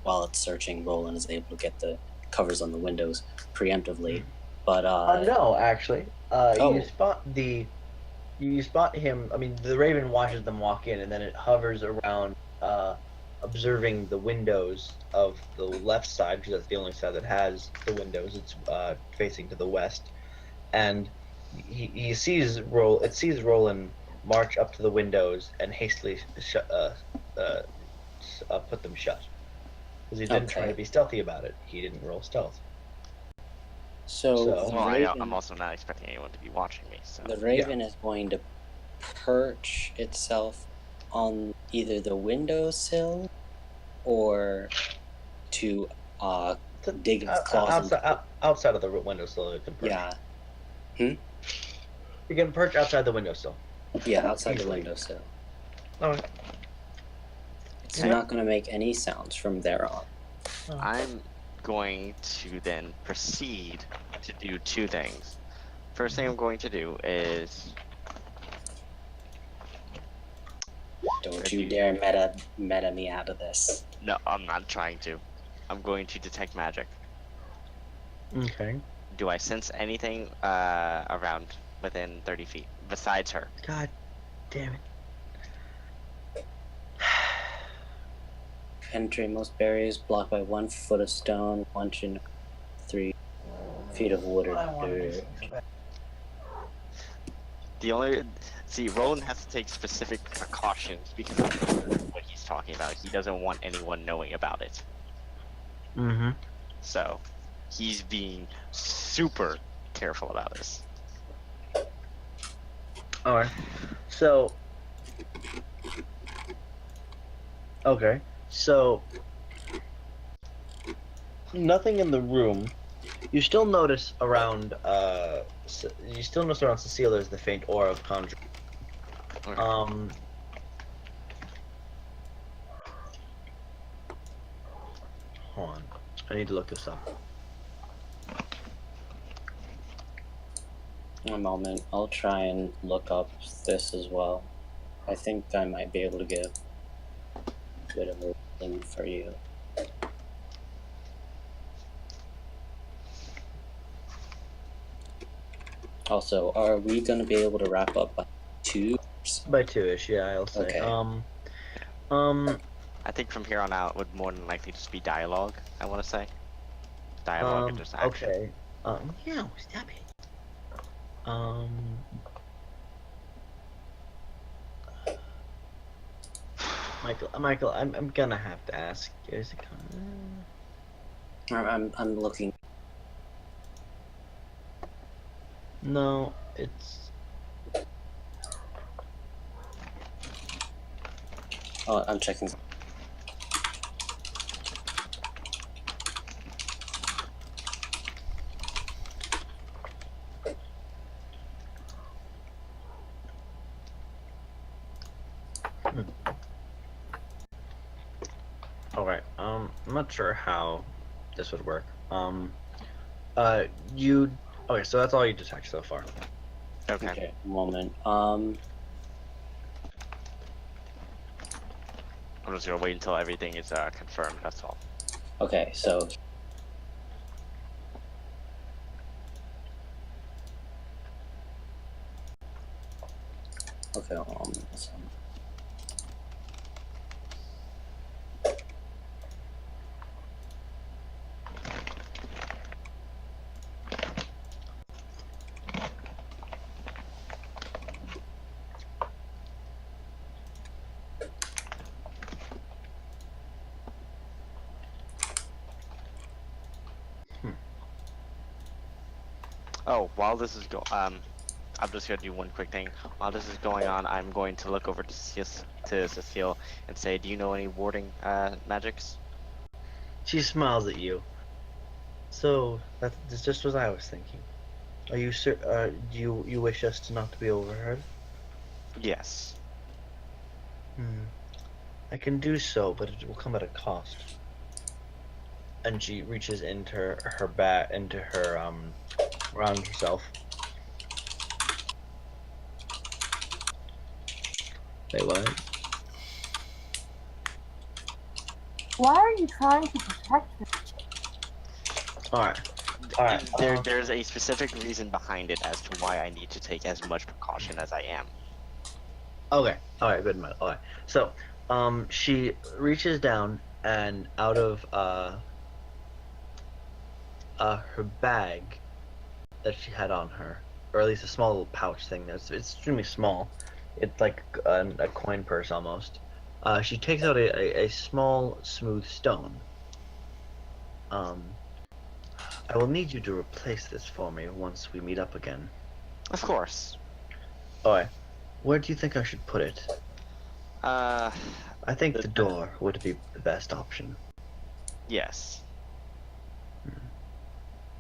while it's searching, Rolan is able to get the covers on the windows preemptively. But No, actually. Oh. You spot him. I mean, the Raven watches them walk in, and then it hovers around, observing the windows of the left side, because that's the only side that has the windows. It's facing to the west, and he sees Roland march up to the windows and hastily put them shut, because he didn't try to be stealthy about it. He didn't roll stealth. So well, I'm also not expecting anyone to be watching me. So the Raven is going to perch itself on either the windowsill or to dig its claws outside of the windowsill. It can perch. Yeah. You can perch outside the windowsill. Yeah, outside Easily. the windowsill. Alright. It's not going to make any sounds from there on. I'm going to then proceed to do 2 things. First thing I'm going to do is... Don't you dare meta me out of this. No, I'm not trying to. I'm going to detect magic. Okay. Do I sense anything around within 30 feet besides her? God damn it. Penetrate most barriers blocked by 1 foot of stone, 1 inch, 3 feet of wood or dirt. Roland has to take specific precautions because of what he's talking about. He doesn't want anyone knowing about it. Mm-hmm. So, he's being super careful about this. Alright. So. Okay. So. Nothing in the room. You still notice around. Cecile there's the faint aura of conjuring. Okay. Hold on. I need to look this up. A moment, I'll try and look up this as well. I think I might be able to get a bit of a thing for you. Also, are we going to be able to wrap up by 2? By 2-ish, yeah, I'll say. Okay. I think from here on out would more than likely just be dialogue, I want to say. Dialogue and just action. Okay. Yeah, stop it. Michael, I'm gonna have to ask. Is it coming? I'm looking. No, it's. Oh, I'm checking. Okay. I'm not sure how this would work. You. Okay, so that's all you detect so far. Okay. Okay, a moment. I'm just gonna wait until everything is confirmed. That's all. Okay, so okay, so Oh, while this is I'm just gonna do one quick thing. While this is going on, I'm going to look over to Cecile and say, "Do you know any warding magics?" She smiles at you. So that's just what I was thinking. Are you do you wish us to not to be overheard? Yes. I can do so, but it will come at a cost. And she reaches into her bat into her around herself. Wait, what? Why are you trying to protect this? Alright. There's a specific reason behind it as to why I need to take as much precaution as I am. Okay. Alright, good enough. Alright. So, she reaches down and out of her bag that she had on her, or at least a small little pouch thing it's extremely small. It's like a coin purse almost. She takes out a small smooth stone. I will need you to replace this for me once we meet up again. Of course. Alright. Where do you think I should put it? Uh, I think the door would be the best option. yes.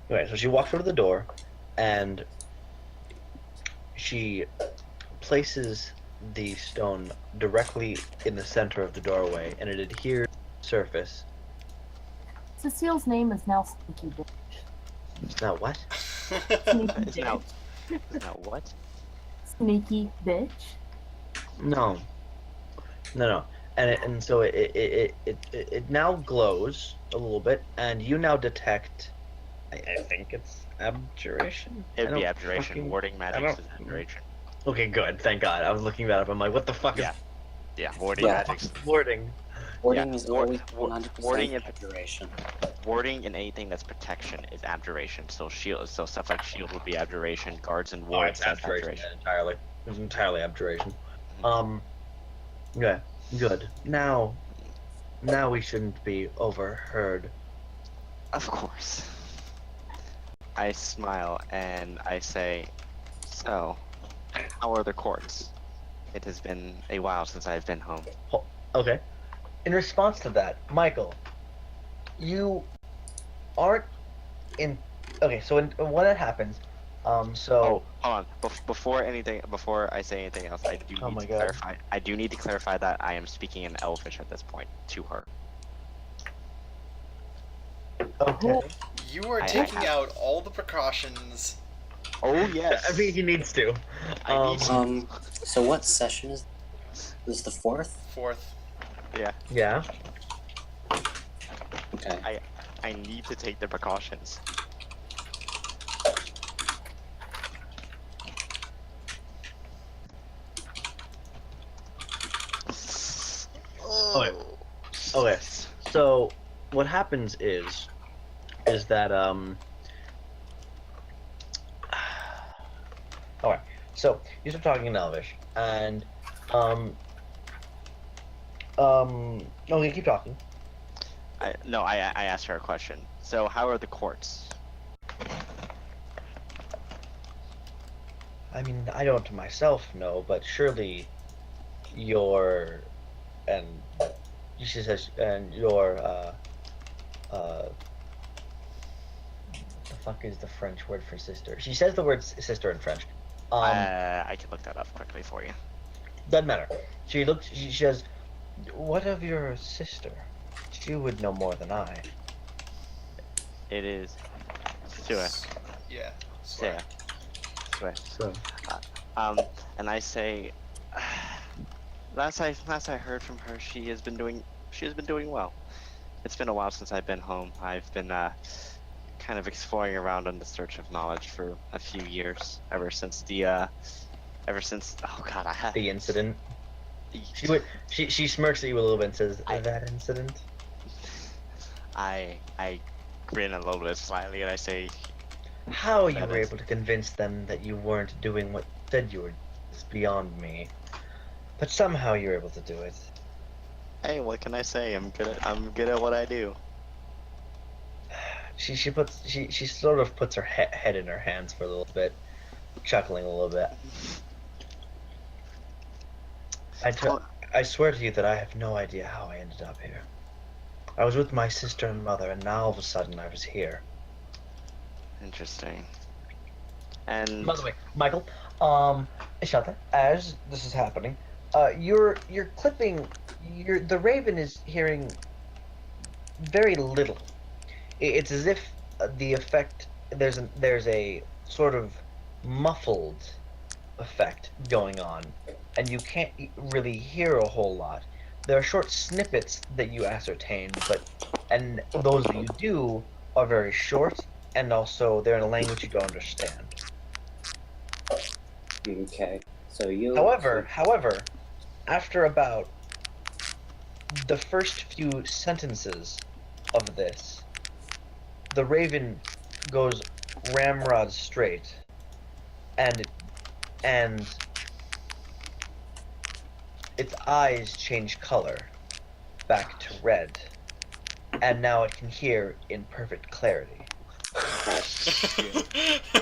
Okay, so she walks over to the door, and she places the stone directly in the center of the doorway, and it adheres to the surface. Cecile's name is now Sneaky Bitch. Now what? Sneaky It's now, bitch. now what? Sneaky bitch. No. And so it now glows a little bit, and you now detect. I think it's abjuration. It'd be abjuration. Warding magics is abjuration. Okay, good. Thank God. I was looking that up. I'm like, what the fuck Yeah. is Yeah, warding Yeah. magics. warding? warding is always warding 100% and- abjuration. Warding and anything that's protection is abjuration. So stuff like shield would be abjuration. Guards and wards, It's that's abjuration entirely. It's entirely abjuration. Mhm. Yeah, good. Now we shouldn't be overheard. Of course. I smile and I say, "So, how are the courts? It has been a while since I've been home." Okay. In response to that, Michael, you aren't in. Okay, so when that happens, Oh, hold on. Before I say anything else, I do Oh need my to God. clarify. I do need to clarify that I am speaking in Elvish at this point to her. Okay. You are I taking have- out all the precautions. Oh yes. I mean, he needs to. I need to. So what session is this? The fourth? Fourth. Yeah. Yeah. Okay. I need to take the precautions. Okay. Okay. So what happens is that All right. So you start talking in Elvish, and okay, keep talking. I asked her a question. So how are the courts? I mean, I don't myself know, but surely your and she says and your what the fuck is the French word for sister? She says the word sister in French. I can look that up quickly for you. Doesn't matter. She looks. She says, "What of your sister?" You would know more than I. It is. Sure. Yeah. Swear. Sure. So, And I say, last I heard from her, she has been doing well. It's been a while since I've been home. I've been kind of exploring around in the search of knowledge for a few years, ever since oh god, I have the incident. She smirks at you a little bit and says, "That incident." I grin a little bit slightly and I say, How you That were is- able to convince them that you weren't doing what you said you were is beyond me. But somehow you're able to do it. hey, what can I say? I'm good at what I do. She sort of puts her head in her hands for a little bit, chuckling a little bit. I swear to you that I have no idea how I ended up here. I was with my sister and mother, and now all of a sudden I was here. Interesting. And By the way, Michael, Ishata, as this is happening, you're clipping. The Raven is hearing very little. It's as if the effect there's a sort of muffled effect going on, and you can't really hear a whole lot. There are short snippets that you ascertain, and those that you do are very short, and also they're in a language you don't understand. Okay. So you. However, after about the first few sentences of this, the Raven goes ramrod straight, and its eyes change color back to red, and now it can hear in perfect clarity.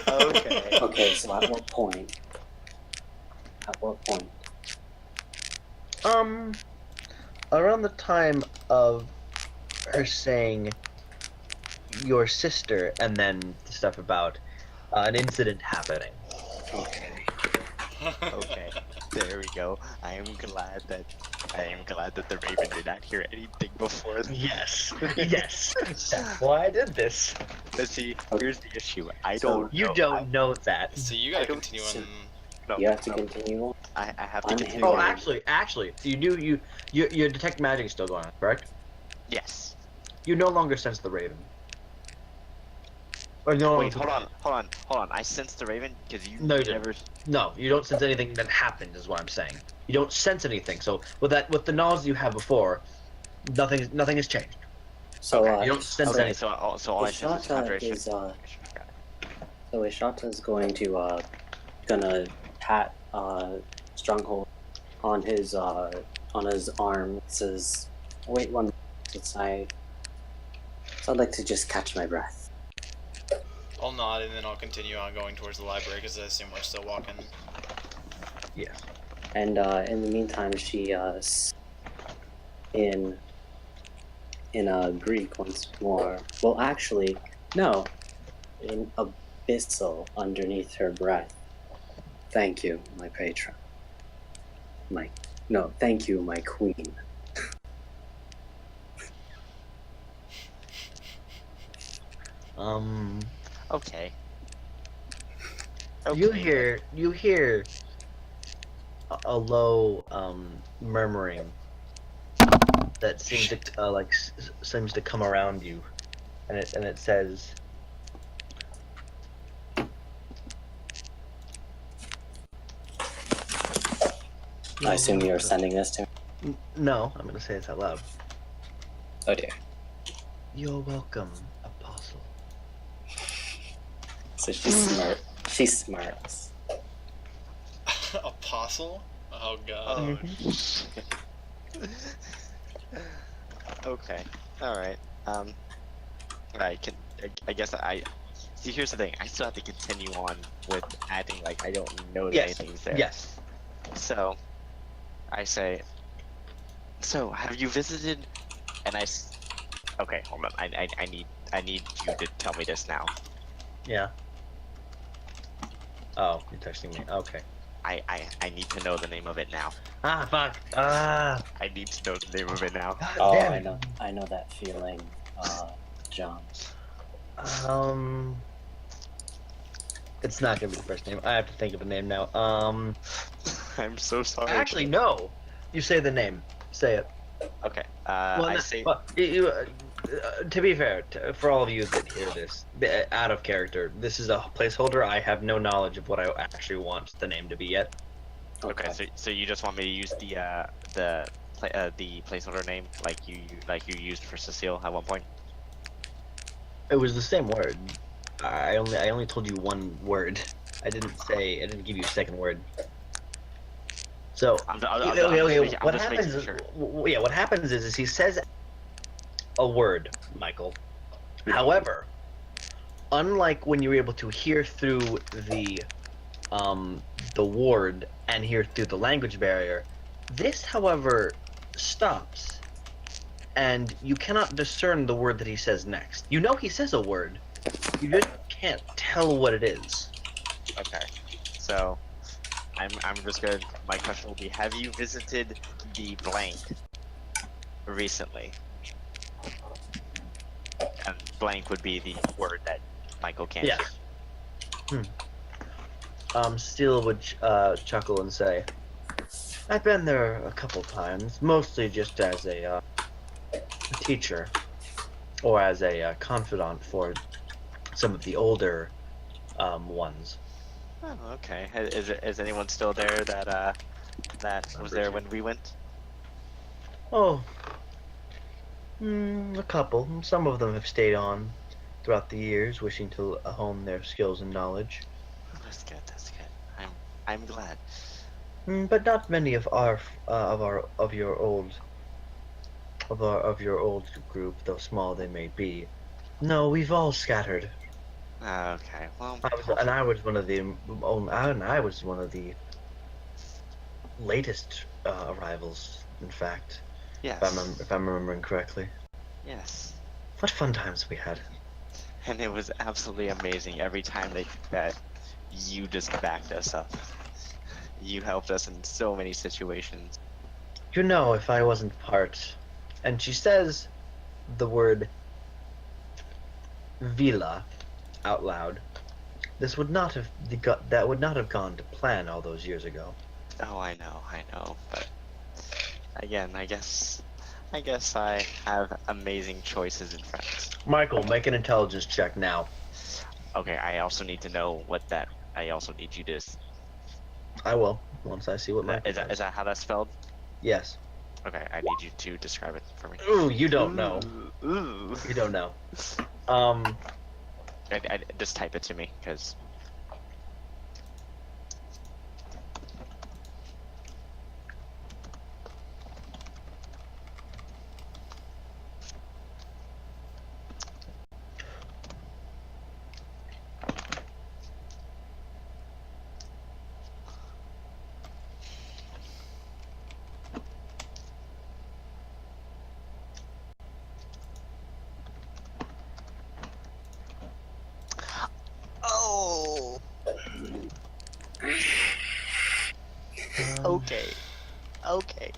okay. Okay. So at what point? At what point? Around the time of her saying your sister, and then the stuff about an incident happening. Okay. Okay. There we go. I am glad that the Raven did not hear anything before. Yes, yes, that's why I did this. But see, here's the issue. I So- don't. You know. don't know that. So you gotta I don't- continue so- on. No, You have to no, continue on. I have to I'm continue. here. Oh, Right. actually, your detect magic is still going on, correct? Yes. You no longer sense the Raven. Or no Wait, longer- hold on. I sense the Raven because you No, you didn't. never. No, you don't sense anything that happened, is what I'm saying. You don't sense anything. So with the knowledge you had before, nothing has changed. So Okay, You don't sense Okay, anything. so all I sense is Ishata concentration. is So Ishata's going to gonna pat Stronghold on his arm. It says, "Wait one minute. I'd like to just catch my breath." I'll nod and then I'll continue on going towards the library because I assume we're still walking. Yes. And in the meantime, she in Greek once more. Well, actually, no, in abyssal underneath her breath. Thank you, my patron. Thank you, my queen. Okay. You Okay. hear a low murmuring that seems to seems to come around you, and it says, I assume you're sending this to me. No, I'm gonna say this out loud. Oh dear. You're welcome, Apostle. So she smirks. Apostle? Oh god. Oh. Okay. All right. I guess I. See, here's the thing. I still have to continue on with acting like I don't know that Yes. anything's there. Yes. So, I say. So, have you visited? And okay, hold on. I need you to tell me this now. Yeah. Oh, you're texting me. Okay. I need to know the name of it now. Ah, fuck. Ah, I need to know the name of it now. God Oh, damn I it. know. I know that feeling, John. It's not gonna be the first name. I have to think of a name now. I'm so sorry. Actually, no. You say the name. Say it. Okay. Well, I no, say. well, to be fair, for all of you that hear this, out of character, this is a placeholder. I have no knowledge of what I actually want the name to be yet. Okay. So you just want me to use the placeholder name like you used for Cecile at one point? It was the same word. I only told you one word. I didn't give you a second word. So I'm okay. I'm just making sure. What happens is he says a word, Michael. However, unlike when you're able to hear through the ward and hear through the language barrier, this, however, stops, and you cannot discern the word that he says next. You know he says a word, you just can't tell what it is. Okay. So I'm just gonna. My question will be: have you visited the blank recently? And blank would be the word that Michael can't Yes. Steele would chuckle and say, "I've been there a couple times, mostly just as a teacher or as a confidant for some of the older ones." hear. Oh, okay. Is anyone still there that was there when we went? Oh, a couple. Some of them have stayed on throughout the years, wishing to hone their skills and knowledge. That's good. That's good. I'm glad. But not many of your old group, though small they may be. No, we've all scattered. Okay. Well, I was one of the latest arrivals. In fact, yes. if I'm remembering correctly. Yes. What fun times we had. And it was absolutely amazing every time that you just backed us up. You helped us in so many situations. You know, if I wasn't part, and she says the word "villa" out loud, this would not have that would not have gone to plan all those years ago. Oh, I know. But again, I guess I have amazing choices in friends. Michael, make an intelligence check now. Okay, I also need to know what that. I also need you to. I will once I see what Michael does. Is that how that's spelled? Yes. Okay, I need you to describe it for me. Ooh, you don't know. Ooh. You don't know. I just type it to me, because. Oh. Okay. Okay.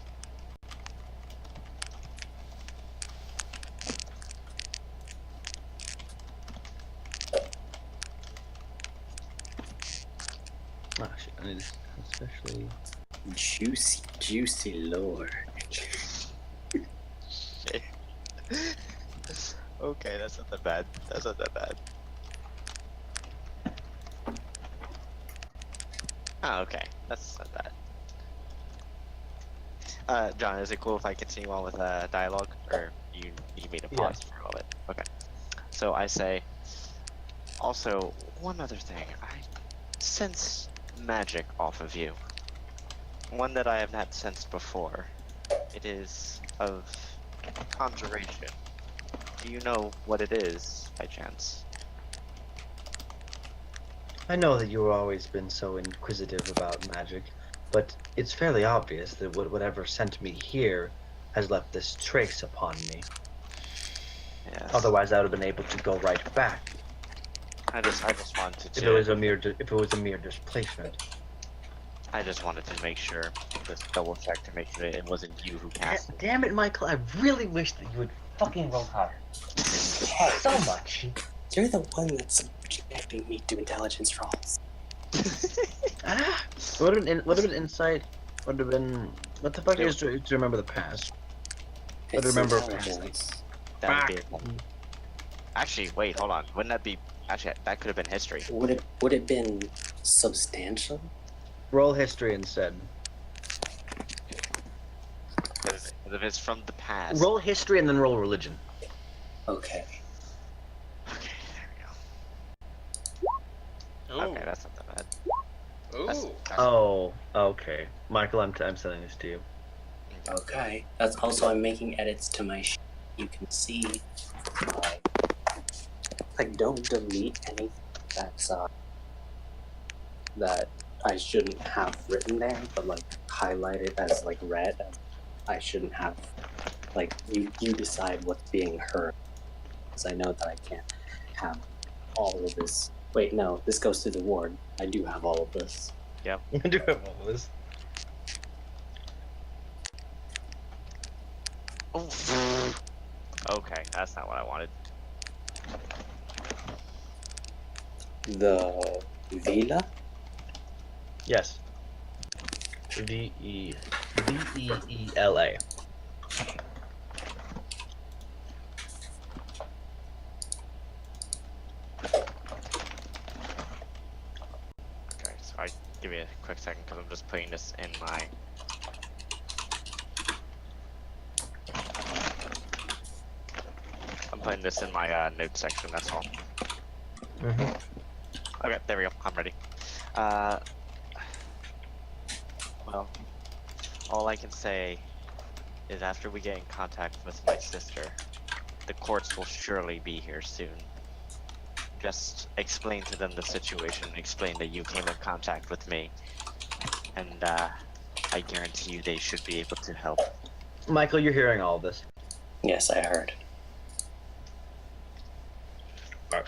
Oh shit! I need this especially. Juicy lore. Okay, that's not that bad. That's not that bad. Oh, okay. That's not bad. John, is it cool if I continue on with dialogue, or you need me to pause for a moment? Okay. So I say, also, one other thing. I sense magic off of you. One that I have not sensed before. It is of conjuration. Do you know what it is, by chance? I know that you've always been so inquisitive about magic, but it's fairly obvious that whatever sent me here has left this trace upon me. Yes. Otherwise, I would have been able to go right back. I just wanted to. If it was a mere displacement. I just wanted to make sure, just double check to make sure that it wasn't you who cast it. Damn it, Michael! I really wish that you would fucking roll harder. So much. You're the one that's subjecting me to intelligence rolls. Would have been insight. Would have been. What the fuck is to remember the past? It's remember intelligence. That would be. Actually, wait, hold on. Wouldn't that be? Actually, that could have been history. Would it been substantial? Roll history instead. Because if it's from the past. Roll history and then roll religion. Okay. Okay, there we Ooh. go. Okay, that's not that bad. Ooh. Oh, okay. Michael, I'm sending this to you. Okay. That's also, I'm making edits to my sheet. You can see like don't delete anything that's that I shouldn't have written there, but like highlight it as like red. I shouldn't have, like, you decide what's being heard, because I know that I can't have all of this. Wait, no, this goes to the ward. I do have all of this. Yep. I do have all this. Oh. Okay, that's not what I wanted. The villa? Yes. Veela. Okay, so give me a quick second because I'm just putting this in my. I'm putting this in my notes section. That's all. Mm-hmm. Okay, there we go. I'm ready. Well, all I can say is after we get in contact with my sister, the courts will surely be here soon. Just explain to them the situation, explain that you came in contact with me, and I guarantee you they should be able to help. Michael, you're hearing all of this. Yes, I heard.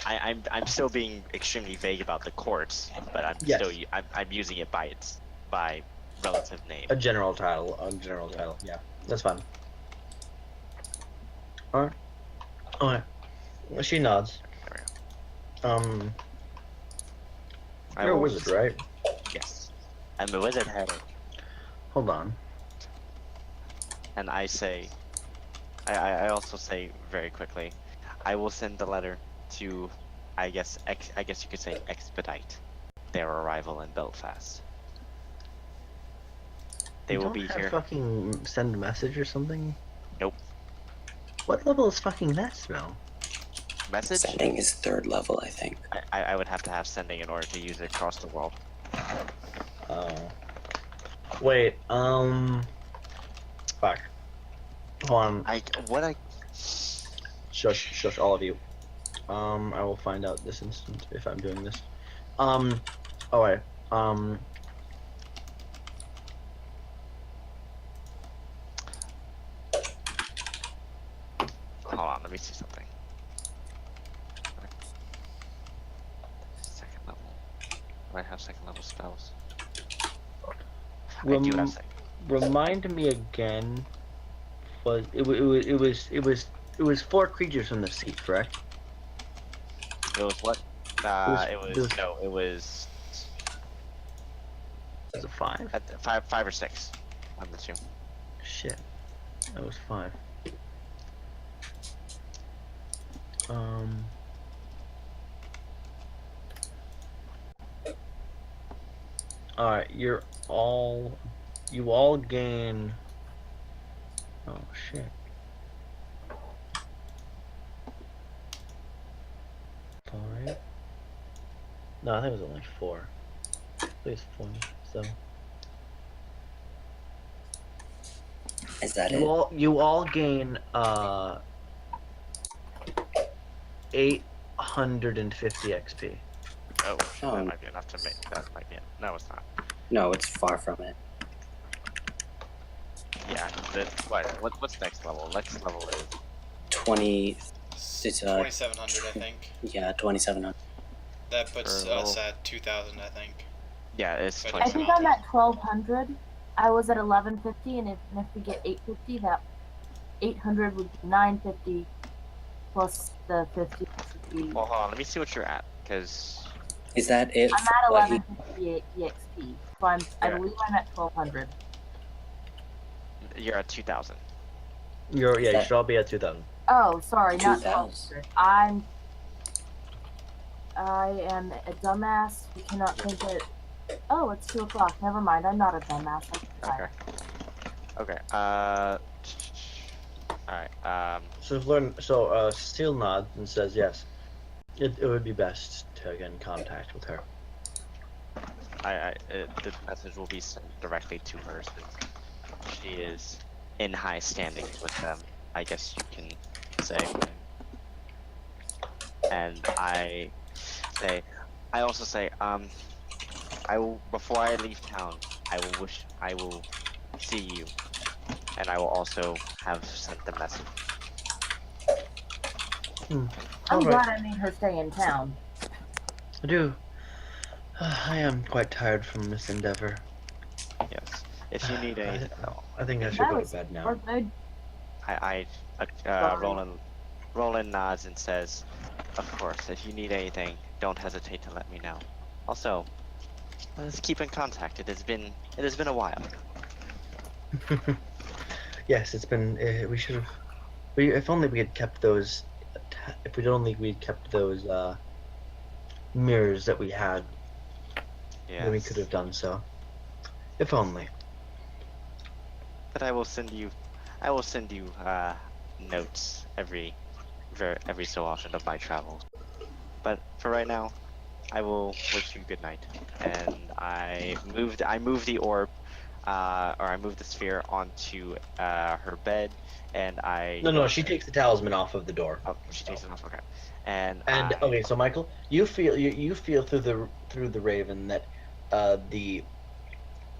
I'm still being extremely vague about the courts, but I'm Yes. I'm using it by relative name. A general title. Yeah, that's fine. Alright. Alright. Well, she nods. There You're a wizard, right? Yes. I'm a wizard header. Hold on. And I say, I also say very quickly, I will send the letter to, I guess you could say expedite their arrival in Belfast. They will be here. Fucking send a message or something. Nope. What level is fucking that spell? Message? Sending is 3rd level, I think. I would have to have sending in order to use it across the world. Oh. Wait. Fuck. Hold on. Shush, all of you. I will find out this instant if I'm doing this. Alright. Hold on, let me see something. Second level. Do I have second level spells? I do have second. Remind me again. It was 4 creatures from the sea, correct? It was what? It was. Was it 5? Five or 6. On the 2. Shit. That was 5. Alright, you all gain. Oh shit. 5. No, I think it was only 4. I think it's 4. So Is that you all gain 850 XP. Oh, Oh. that might be enough to make. That might be it. No, it's not. No, it's far from it. Yeah. What's next level? Next level is 20. It's 2,700, I think. yeah, 2,700. That puts For us level- at 2,000, I think. Yeah, it's I I 27. think I'm at 1200. I was at 1150, and if we get 850, that 800 would be 950 plus the 50 should be. Well, hold on. Let me see what you're at, because Is that it? I'm at Like, 1150 EXP, so I Yeah. believe I'm at 1200. you're at 2,000. You that- should all be at 2,000. Oh, sorry, not 2000. 1200. I am a dumbass who cannot think it. Oh, it's 2 o'clock. Never mind. I'm not a dumbass. I'm Okay. tired. Okay. All right. So Cecile nods and says yes. It would be best to get in contact with her. The message will be sent directly to her since she is in high standings with them, I guess you can say. And I also say, I will, before I leave town, I will see you, and I will also have sent the message. I'm Alright. glad I made her stay in town. I do. I am quite tired from this endeavor. Yes. If you need anything, I think I should That go to was bed now. or good. Roland nods and says, "Of course. If you need anything, don't hesitate to let me know. Also, let's keep in contact. It has been a while." Yes, it's been. We should have. If only we had kept those. If we'd kept those mirrors that we had, Yes. then we could have done so. If only. But I will send you notes every so often of my travels. But for right now, I will wish you good night. And I moved the orb, or I moved the sphere onto her bed, and I. No. She takes the talisman off of the door. Oh, she takes it off. Okay. And Okay, so Michael, you feel through the raven that the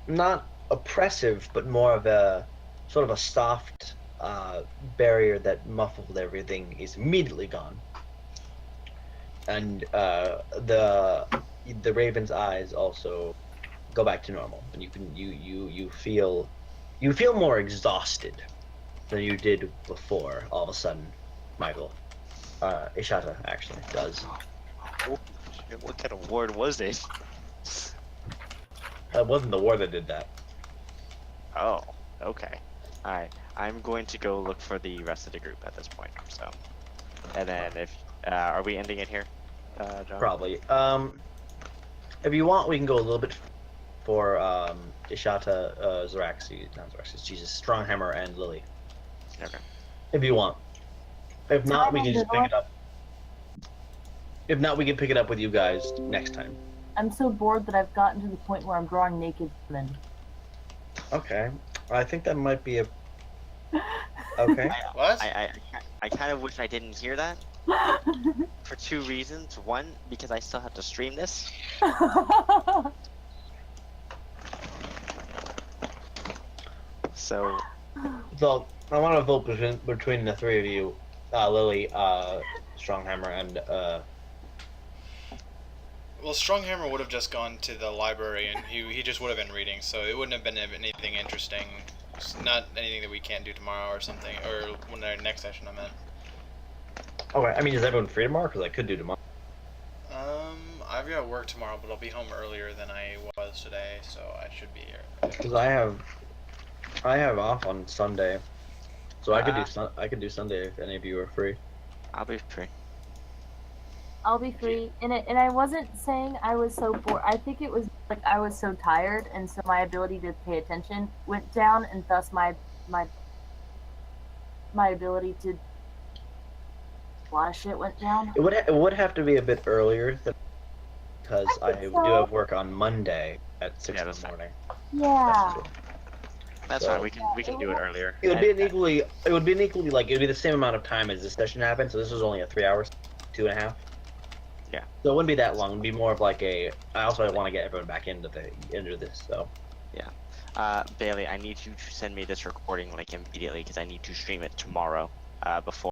not oppressive, but more of a sort of a soft barrier that muffled everything is immediately gone, and the raven's eyes also go back to normal, and you feel more exhausted than you did before. All of a sudden, Michael, Ishata actually does. What kind of ward was it? That wasn't the war that did that. Oh, okay. Alright. I'm going to go look for the rest of the group at this point. So, and then if are we ending it here, John? Probably. If you want, we can go a little bit for Ishata, Jesus, Stronghammer, and Lilly. Okay. If you want. If not, we can just pick it up. If not, we can pick it up with you guys next time. I'm so bored that I've gotten to the point where I'm drawing naked women. Okay. I think that might be a. Okay. What? I kind of wish I didn't hear that for two reasons. One, because I still have to stream this. So. So I want to vote between the three of you, Lilly, Stronghammer, and Well, Stronghammer would have just gone to the library, and he just would have been reading, so it wouldn't have been anything interesting. It's not anything that we can't do tomorrow or something, or when our next session, I meant. Okay. I mean, is everyone free tomorrow? Because I could do tomorrow. I've got work tomorrow, but I'll be home earlier than I was today, so I should be here. Because I have off on Sunday, so I could do Sunday if any of you are free. I'll be free. I'll be free. And I wasn't saying I was so bored. I think it was like I was so tired, and so my ability to pay attention went down, and thus my ability to a lot of shit went down. It would have to be a bit earlier because I think do so. have work on Monday at 6 in that's the morning. Yeah. That's So- fine. We can do it earlier. It would be the same amount of time as this session happened. So this was only a 3 hours, 2.5. Yeah. So it wouldn't be that long. It'd be more of like a. I also want to get everyone back into this. So. Bailey, I need you to send me this recording link immediately because I need to stream it tomorrow. Before